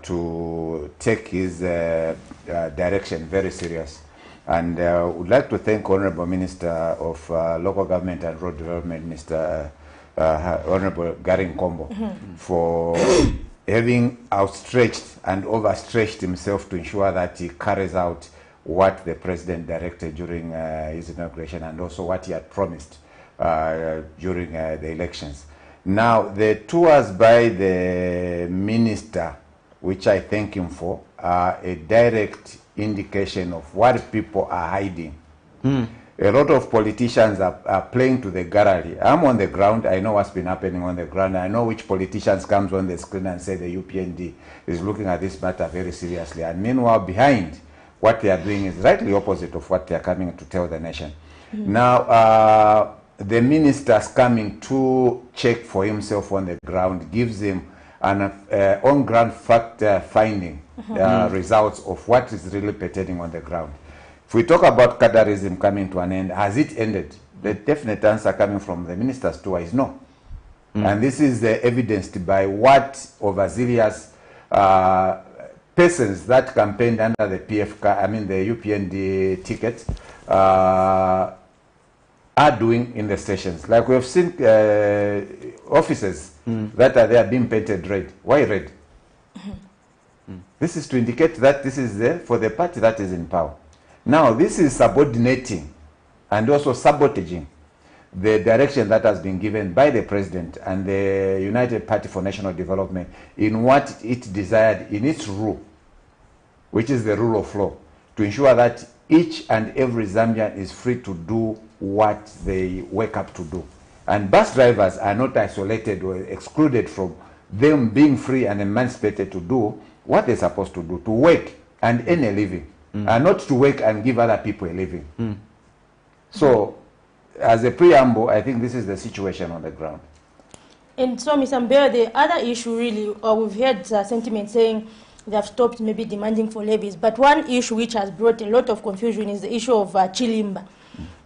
to take his direction very serious. And would like to thank Honorable Minister of Local Government and Road Development, Mr. Honorable Garin Kombo, for having outstretched and overstretched himself to ensure that he carries out what the president directed during his inauguration, and also what he had promised during the elections. Now, the tours by the minister, which I thank him for, are a direct indication of what people are hiding. a lot of politicians are playing to the gallery. I'm on the ground. I know what's been happening on the ground. I know which politicians comes on the screen and say the UPND is looking at this matter very seriously. And meanwhile, behind what they are doing is rightly opposite of what they are coming to tell the nation. Now, the minister's coming to check for himself on the ground gives him an on-ground fact finding results of what is really pertaining on the ground. If we talk about cadarism coming to an end, has it ended? The definite answer coming from the minister's tour is no. And this is evidenced by what overzealous persons that campaigned under the the UPND ticket are doing in the stations. Like we have seen offices that are there being painted red. Why red? This is to indicate that this is there for the party that is in power. Now, this is subordinating and also sabotaging the direction that has been given by the president and the United Party for National Development in what it desired in its rule, which is the rule of law, to ensure that each and every Zambian is free to do what they wake up to do. And bus drivers are not isolated or excluded from them being free and emancipated to do what they're supposed to do, to work and earn a living. And not to work and give other people a living. So, as a preamble, I think this is the situation on the ground. And so, Ms. Ambeo, the other issue really, we've heard sentiment saying they have stopped maybe demanding for levies, but one issue which has brought a lot of confusion is the issue of chilimba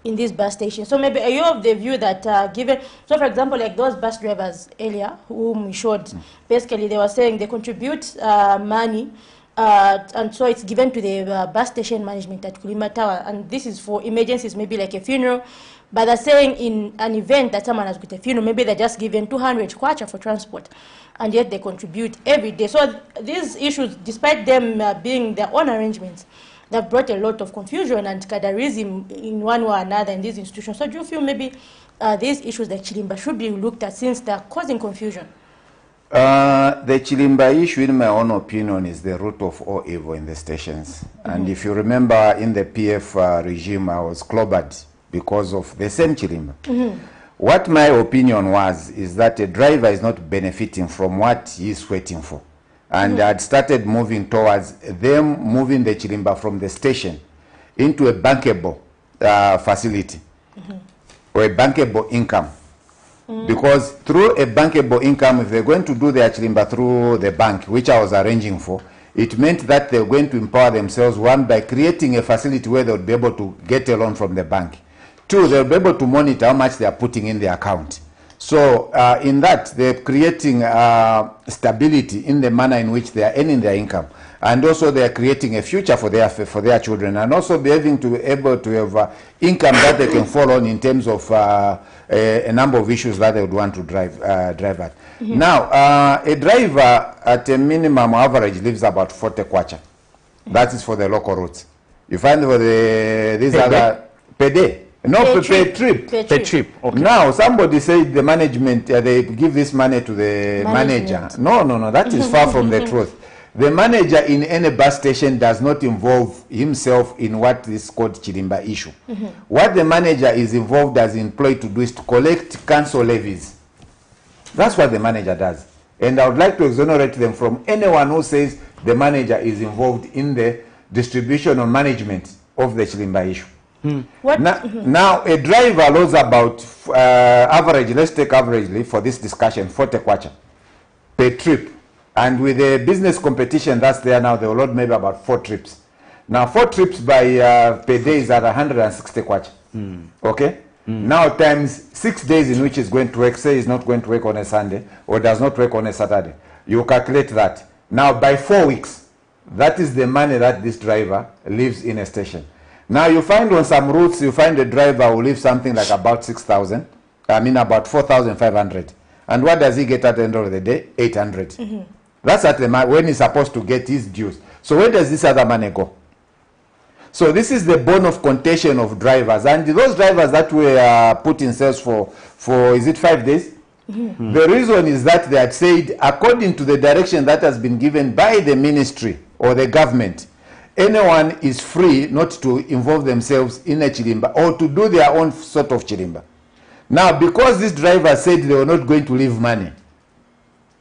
in this bus station. So maybe are you of the view that given, so for example, like those bus drivers earlier, whom we showed, basically they were saying they contribute money, and so it's given to the bus station management at Kulima Tower, and this is for emergencies, maybe like a funeral. But they're saying in an event that someone has got a funeral, maybe they're just given 200 kwacha for transport, and yet they contribute every day. So these issues, despite them being their own arrangements, they've brought a lot of confusion and cadarism in one way or another in these institutions. So do you feel maybe these issues like Chilimba should be looked at since they're causing confusion? The Chilimba issue, in my own opinion, is the root of all evil in the stations. And if you remember, in the PF regime, I was clobbered because of the same Chilimba. What my opinion was is that a driver is not benefiting from what he is waiting for. And I had started moving towards them moving the Chilimba from the station into a bankable facility or a bankable income. Because through a bankable income, if they're going to do their Chilimba through the bank, which I was arranging for, it meant that they're going to empower themselves, one, by creating a facility where they would be able to get a loan from the bank. Two, they'll be able to monitor how much they are putting in their account. So in that, they're creating stability in the manner in which they are earning their income. And also they are creating a future for their children, and also be able to have income that they can fall on in terms of a number of issues that they would want to drive at. Now, a driver at a minimum average lives about 40 kwacha. That is for the local routes. You find for these other per day. No, per trip. Per trip. Okay. Now, somebody said the management, they give this money to the manager. No, that is far from the truth. The manager in any bus station does not involve himself in what is called Chilimba issue. What the manager is involved as employed to do is to collect council levies. That's what the manager does. And I would like to exonerate them from anyone who says the manager is involved in the distribution or management of the Chilimba issue. Now, a driver loads about average, let's take averagely for this discussion, 40 kwacha per trip. And with the business competition that's there now, they will load maybe about 4 trips. Now, 4 trips by per day is at 160 kwacha. Okay? Now, times 6 days in which he's going to work, say he's not going to work on a Sunday or does not work on a Saturday. You calculate that. Now, by 4 weeks, that is the money that this driver lives in a station. Now, you find on some routes, you find a driver who lives something like about 6,000. I mean, about 4,500. And what does he get at the end of the day? 800. That's at the when he's supposed to get his dues. So where does this other money go? So this is the bone of contention of drivers. And those drivers that were put in sales for is it 5 days? The reason is that they had said, according to the direction that has been given by the ministry or the government, anyone is free not to involve themselves in a chilimba or to do their own sort of chilimba. Now, because these drivers said they were not going to leave money,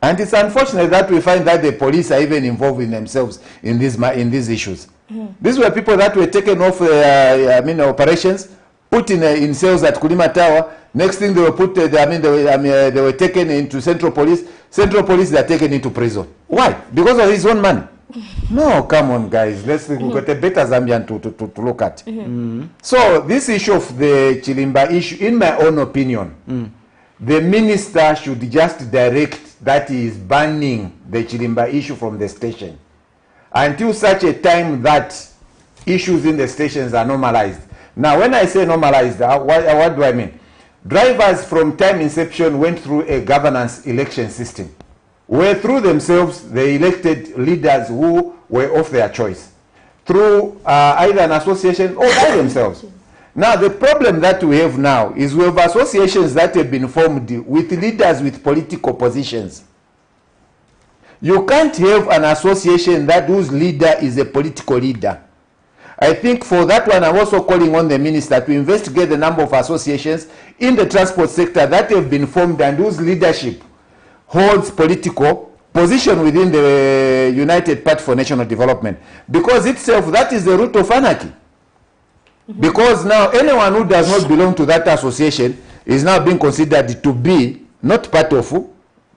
and it's unfortunate that we find that the police are even involving themselves in these issues. These were people that were taken off operations, put in cells at Kulima Tower. Next thing they were put, they were taken into Central Police. Central Police, they are taken into prison. Why? Because of his own money. No, come on, guys. Let's think we've got a better Zambian to look at. So this issue of the Chilimba issue, in my own opinion, the minister should just direct that he is banning the Chilimba issue from the station until such a time that issues in the stations are normalized. Now, when I say normalized, what do I mean? Drivers from time inception went through a governance election system, where through themselves they elected leaders who were of their choice, through either an association or by themselves. Now, the problem that we have now is we have associations that have been formed with leaders with political positions. You can't have an association whose leader is a political leader. I think for that one, I'm also calling on the minister to investigate the number of associations in the transport sector that have been formed and whose leadership holds political position within the United Party for National Development. Because itself, that is the root of anarchy. Because now anyone who does not belong to that association is now being considered to be not part of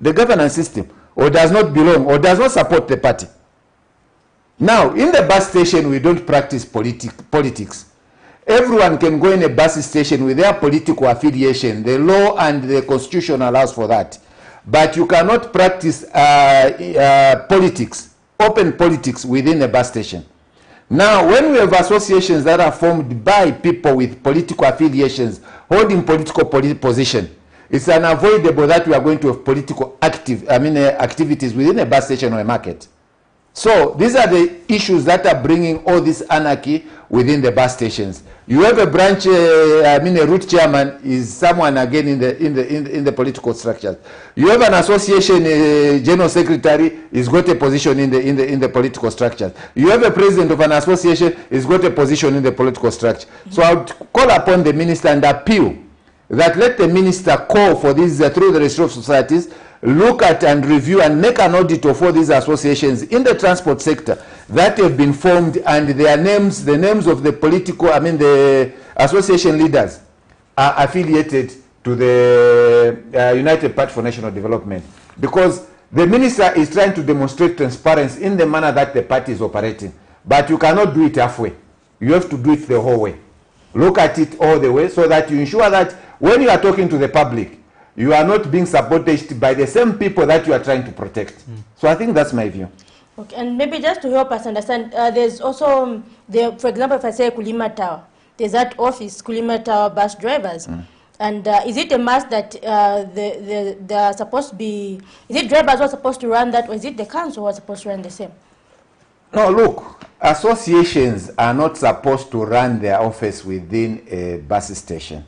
the governance system, or does not belong, or does not support the party. Now, in the bus station, we don't practice politics. Everyone can go in a bus station with their political affiliation. The law and the constitution allows for that. But you cannot practice politics, open politics within a bus station. Now, when we have associations that are formed by people with political affiliations, holding political position, it's unavoidable that we are going to have political activities within a bus station or a market. So these are the issues that are bringing all this anarchy within the bus stations. You have a branch, a route chairman is someone again in the political structures. You have an association general secretary is got a position in the political structures. You have a president of an association is got a position in the political structure. So I would call upon the minister and appeal that let the minister call for these through the registry of societies, look at and review and make an audit of all these associations in the transport sector that have been formed, and their names, the names of the political, the association leaders are affiliated to the United Party for National Development. Because the minister is trying to demonstrate transparency in the manner that the party is operating. But you cannot do it halfway. You have to do it the whole way. Look at it all the way so that you ensure that when you are talking to the public, you are not being supported by the same people that you are trying to protect. So I think that's my view. Okay, and maybe just to help us understand, there's also, for example, if I say Kulima Tower, there's that office, Kulima Tower bus drivers. And is it a must that they are supposed to be, is it drivers who are supposed to run that, or is it the council who are supposed to run the same? No, look, associations are not supposed to run their office within a bus station.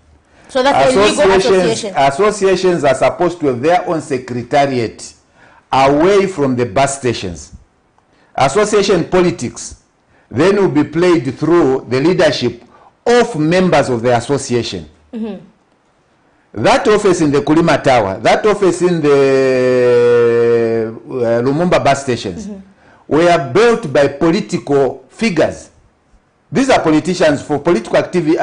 So that's a legal association. Associations are supposed to have their own secretariat away from the bus stations. Association politics then will be played through the leadership of members of the association. That office in the Kulima Tower, that office in the Lumumba bus stations were built by political figures. These are politicians for political activities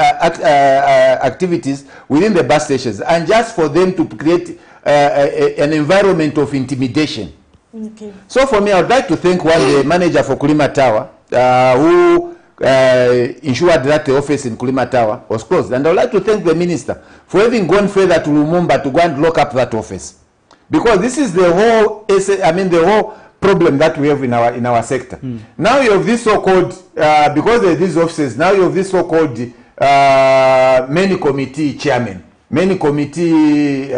within the bus stations, and just for them to create an environment of intimidation. Okay. So for me, I would like to thank the manager for Kulima Tower who ensured that the office in Kulima Tower was closed. And I would like to thank the minister for having gone further to Lumumba to go and lock up that office. Because this is the whole, the whole problem that we have in our sector. Now you have this so-called, because there are these offices, now you have this so-called many committee chairman, many committee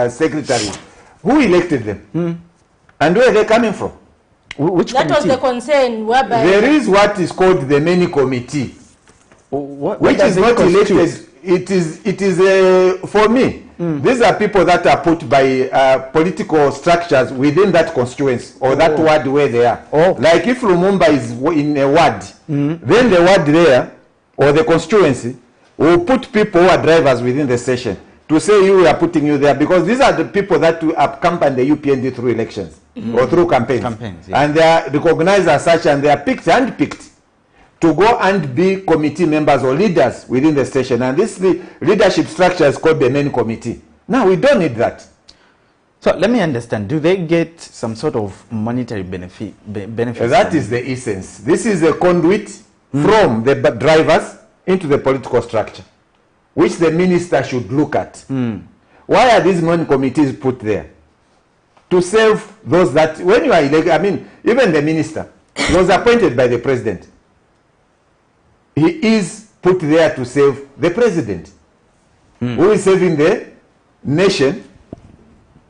secretaries. Who elected them? And where are they coming from? Which that committee? Was the concern whereby there is what is called the many committee, which is not elected. it is for me, these are people that are put by political structures within that constituency or that ward where they are. Like if Lumumba is in a ward, then the ward there or the constituency will put people who are drivers within the station to say we are putting you there, because these are the people that will accompany the UPND through elections or through campaigns. And they are recognized as such, and they are handpicked to go and be committee members or leaders within the station. And this leadership structure is called the main committee. Now, we don't need that. So let me understand, do they get some sort of monetary benefits? That is the essence. This is a conduit from the drivers into the political structure, which the minister should look at. Why are these non-committees put there? To serve those that, when you are elected, I mean, even the minister was appointed by the president. He is put there to serve the president, who is serving the nation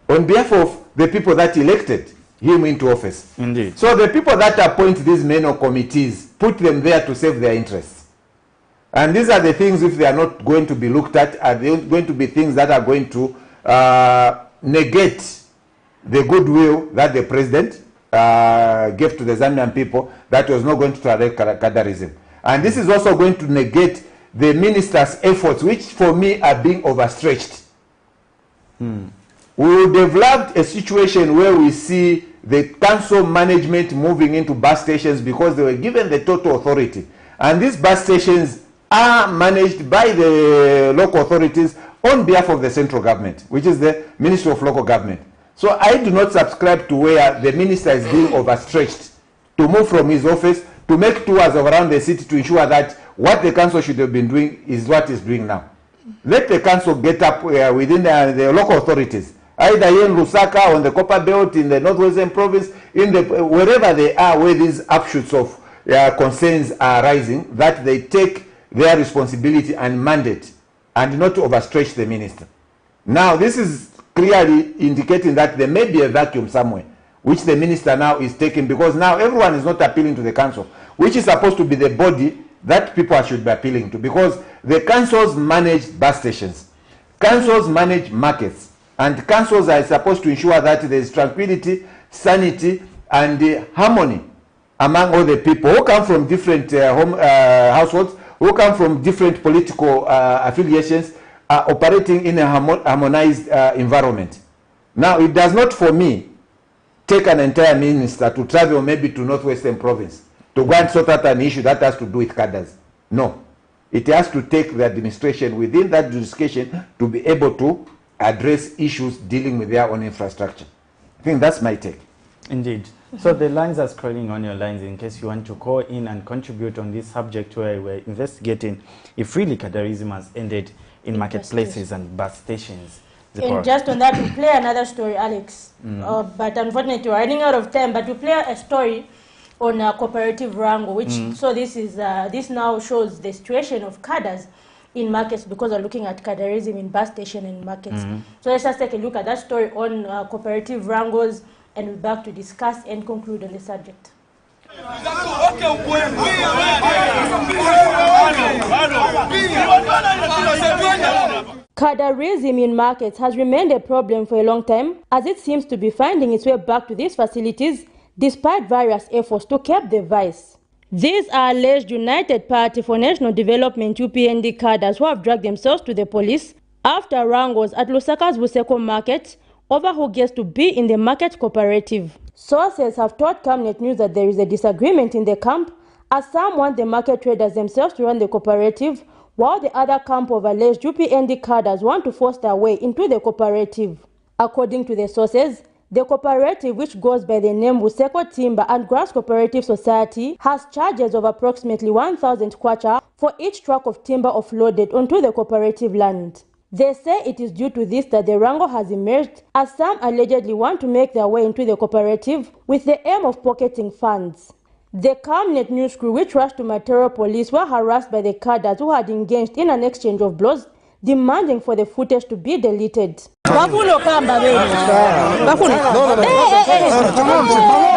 on behalf of the people that elected him into office. Indeed. So the people that appoint these men or committees put them there to serve their interests. And these are the things, if they are not going to be looked at, are they going to be things that are going to negate the goodwill that the president gave to the Zambian people, that was not going to tolerate cadarism. And this is also going to negate the minister's efforts, which for me are being overstretched. We would have loved a situation where we see the council management moving into bus stations because they were given the total authority. And these bus stations are managed by the local authorities on behalf of the central government, which is the Ministry of Local Government. So I do not subscribe to where the minister is being overstretched to move from his office to make tours around the city to ensure that what the council should have been doing is what it's doing now. Let the council get up within the local authorities, either here in Lusaka, on the Copper Belt, in the Northwestern Province, wherever they are, where these offshoots of concerns are rising, that they take their responsibility and mandate and not to overstretch the minister. Now, this is clearly indicating that there may be a vacuum somewhere, which the minister now is taking, because now everyone is not appealing to the council, which is supposed to be the body that people should be appealing to, because the councils manage bus stations, councils manage markets, and councils are supposed to ensure that there is tranquility, sanity, and harmony among all the people who come from different households, who come from different political affiliations, operating in a harmonized environment. Now, it does not, for me, take an entire minister to travel maybe to Northwestern Province to go and sort out an issue that has to do with cadres. No. It has to take the administration within that jurisdiction to be able to address issues dealing with their own infrastructure. I think that's my take. Indeed. So the lines are scrolling on your lines in case you want to call in and contribute on this subject where we're investigating if really cadarism has ended in marketplaces and bus stations. And just on that, we play another story, Alex. But unfortunately, we're running out of time. But we play a story on a cooperative wrangle, which so this now shows the situation of cadres in markets, because we're looking at cadarism in bus station and markets. So let's just take a look at that story on cooperative wrangles, and we're back to discuss and conclude on the subject. Cadarism in markets has remained a problem for a long time, as it seems to be finding its way back to these facilities despite various efforts to curb the vice. These are alleged United Party for National Development UPND cadres who have dragged themselves to the police after wrangles at Lusaka's Buseko market over who gets to be in the market cooperative. Sources have told Camnet News that there is a disagreement in the camp, as some want the market traders themselves to run the cooperative, while the other camp of alleged UPND cadres want to force their way into the cooperative. According to the sources, the cooperative, which goes by the name Buseko Timber and Grass Cooperative Society, has charges of approximately 1,000 kwacha for each truck of timber offloaded onto the cooperative land. They say it is due to this that the wrangle has emerged, as some allegedly want to make their way into the cooperative with the aim of pocketing funds. The Camnet news crew, which rushed to Matero police, were harassed by the cadres who had engaged in an exchange of blows, demanding for the footage to be deleted. Bafuno kamba Bafuno.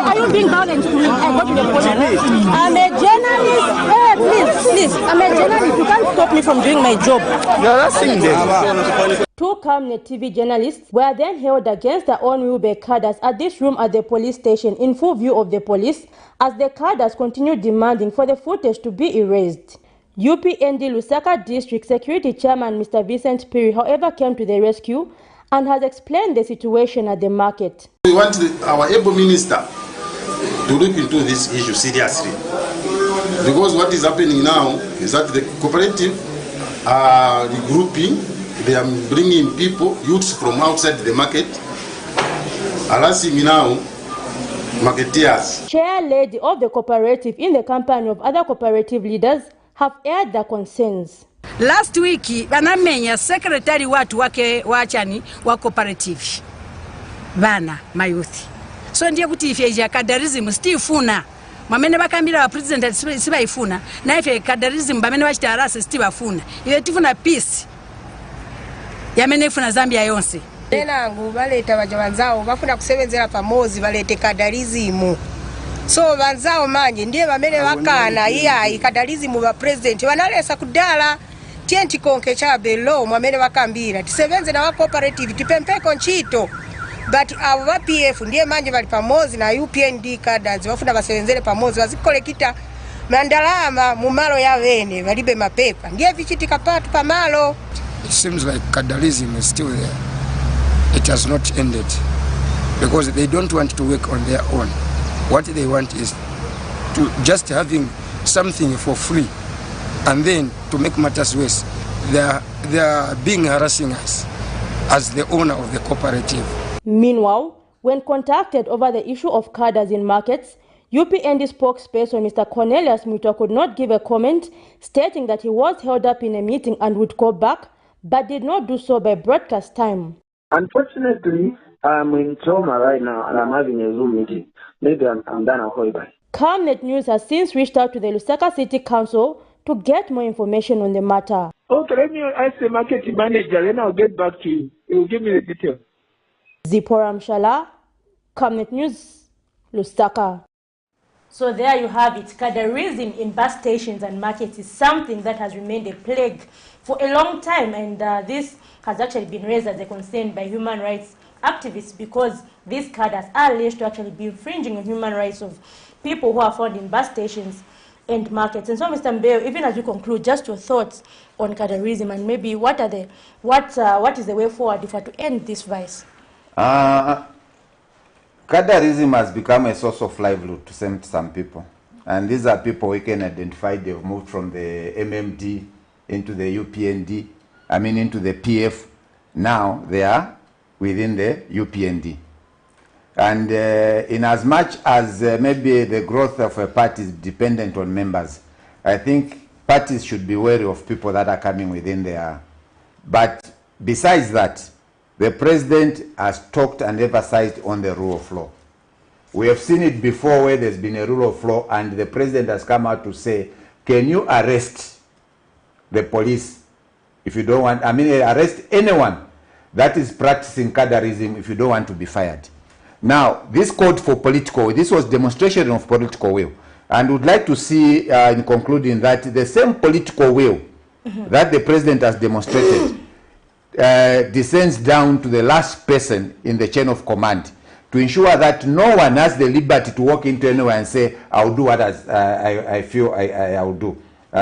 Are you being violent to me? I go to the police. I'm a journalist. Please. I'm a journalist. You can't stop me from doing my job. You're asking them. Two Camnet TV journalists were then held against their own will by cadres at this room at the police station in full view of the police as the cadres continued demanding for the footage to be erased. UPND Lusaka District Security Chairman Mr. Vincent Perry, however, came to the rescue and has explained the situation at the market. We want our able minister to look into this issue seriously, because what is happening now is that the cooperative are regrouping. They are bringing people, youths from outside the market, harassing now marketeers. Chair lady of the cooperative in the company of other cooperative leaders have aired their concerns. Last week, banamenya secretary watu wake wachani wa cooperative. Bana mayuthi. So ndiye kuti ife ya kadarism stifuna. Mamene bakambira wa president siba ifuna. Na ife kadarism bamene wachita arasa stifuna. Iwe tifuna peace. Yamenefuna Zambia yonse. Nenangu baleta bajawanzao bafuna kusebenzera pamozi balete kadarizimu. So banzao manje ndiye bamene bakana iya kadarizimu ba president banalesa kudala tienti konke chabe lo mwamene bakambira tisebenze na wa cooperative tipempeko nchito. But aba PF ndiye manje bali pamozi na UPND cadres bafuna basebenzere pamozi bazikole kita mandalama mu malo ya bene balibe mapepa ndiye vichitika patu pamalo. It seems like cadalism is still there. It has not ended because they don't want to work on their own. What they want is to just having something for free, and then to make matters worse, they are being harassing us as the owner of the cooperative. Meanwhile, when contacted over the issue of cadres in markets, UPND spokesperson Mr. Cornelius Muto could not give a comment, stating that he was held up in a meeting and would go back, but did not do so by broadcast time. Unfortunately, I'm in trauma right now and I'm having a Zoom meeting. Maybe I'm done, I'll call you back. Camnet News has since reached out to the Lusaka City Council to get more information on the matter. Okay, let me ask the marketing manager, then I'll get back to you. He will give me the details. Zipporah Mshala, Camnet News, Lusaka. So there you have it. Cadarism in bus stations and markets is something that has remained a plague for a long time, and this has actually been raised as a concern by human rights activists because these cadres are alleged to actually be infringing on human rights of people who are found in bus stations and markets. And so, Mr. Mbeo, even as we conclude, just your thoughts on cadarism and maybe what is the way forward if we are to end this vice? Cadarism has become a source of livelihood to some people. And these are people we can identify. They've moved from the MMD into the UPND, into the PF. Now they are within the UPND. And in as much as maybe the growth of a party is dependent on members, I think parties should be wary of people that are coming within there. But besides that, the president has talked and emphasized on the rule of law. We have seen it before where there's been a rule of law and the president has come out to say, can you arrest the police if you don't want, arrest anyone that is practicing cadarism if you don't want to be fired. Now, this called for political will. This was demonstration of political will. And would like to see, in concluding, that the same political will that the president has demonstrated descends down to the last person in the chain of command to ensure that no one has the liberty to walk into anywhere and say, I'll do what I feel I will do.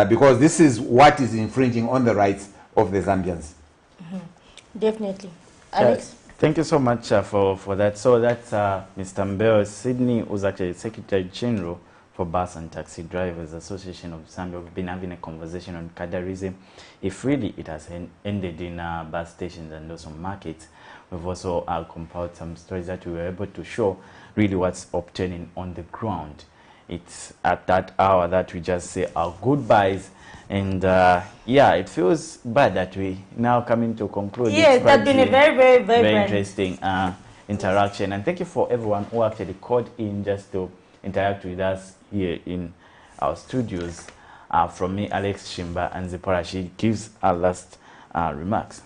Because this is what is infringing on the rights of the Zambians. Definitely. Alex? Thank you so much for that. So that's Mr. Mbeo Sydney, who's actually Secretary General for Bus and Taxi Drivers Association of Zambia. We've been having a conversation on cadarism. If really it has ended in bus stations and also markets, we've also compiled some stories that we were able to show really what's obtaining on the ground. It's at that hour that we just say our goodbyes. And yeah, it feels bad that we now coming to conclude. Yes, that's been a very interesting interaction. And thank you for everyone who actually called in just to interact with us here in our studios. From me, Alex Shimba, and Zipporah, she gives our last remarks.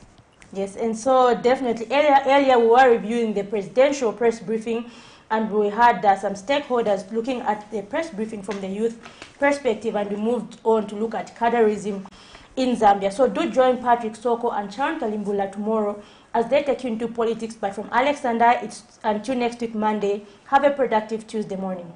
Yes, and so definitely earlier we were reviewing the presidential press briefing, and we had some stakeholders looking at the press briefing from the youth perspective, and we moved on to look at cadarism in Zambia. So do join Patrick Soko and Sharon Kalimbula tomorrow as they take you into politics. But from Alex and I, it's until next week, Monday. Have a productive Tuesday morning.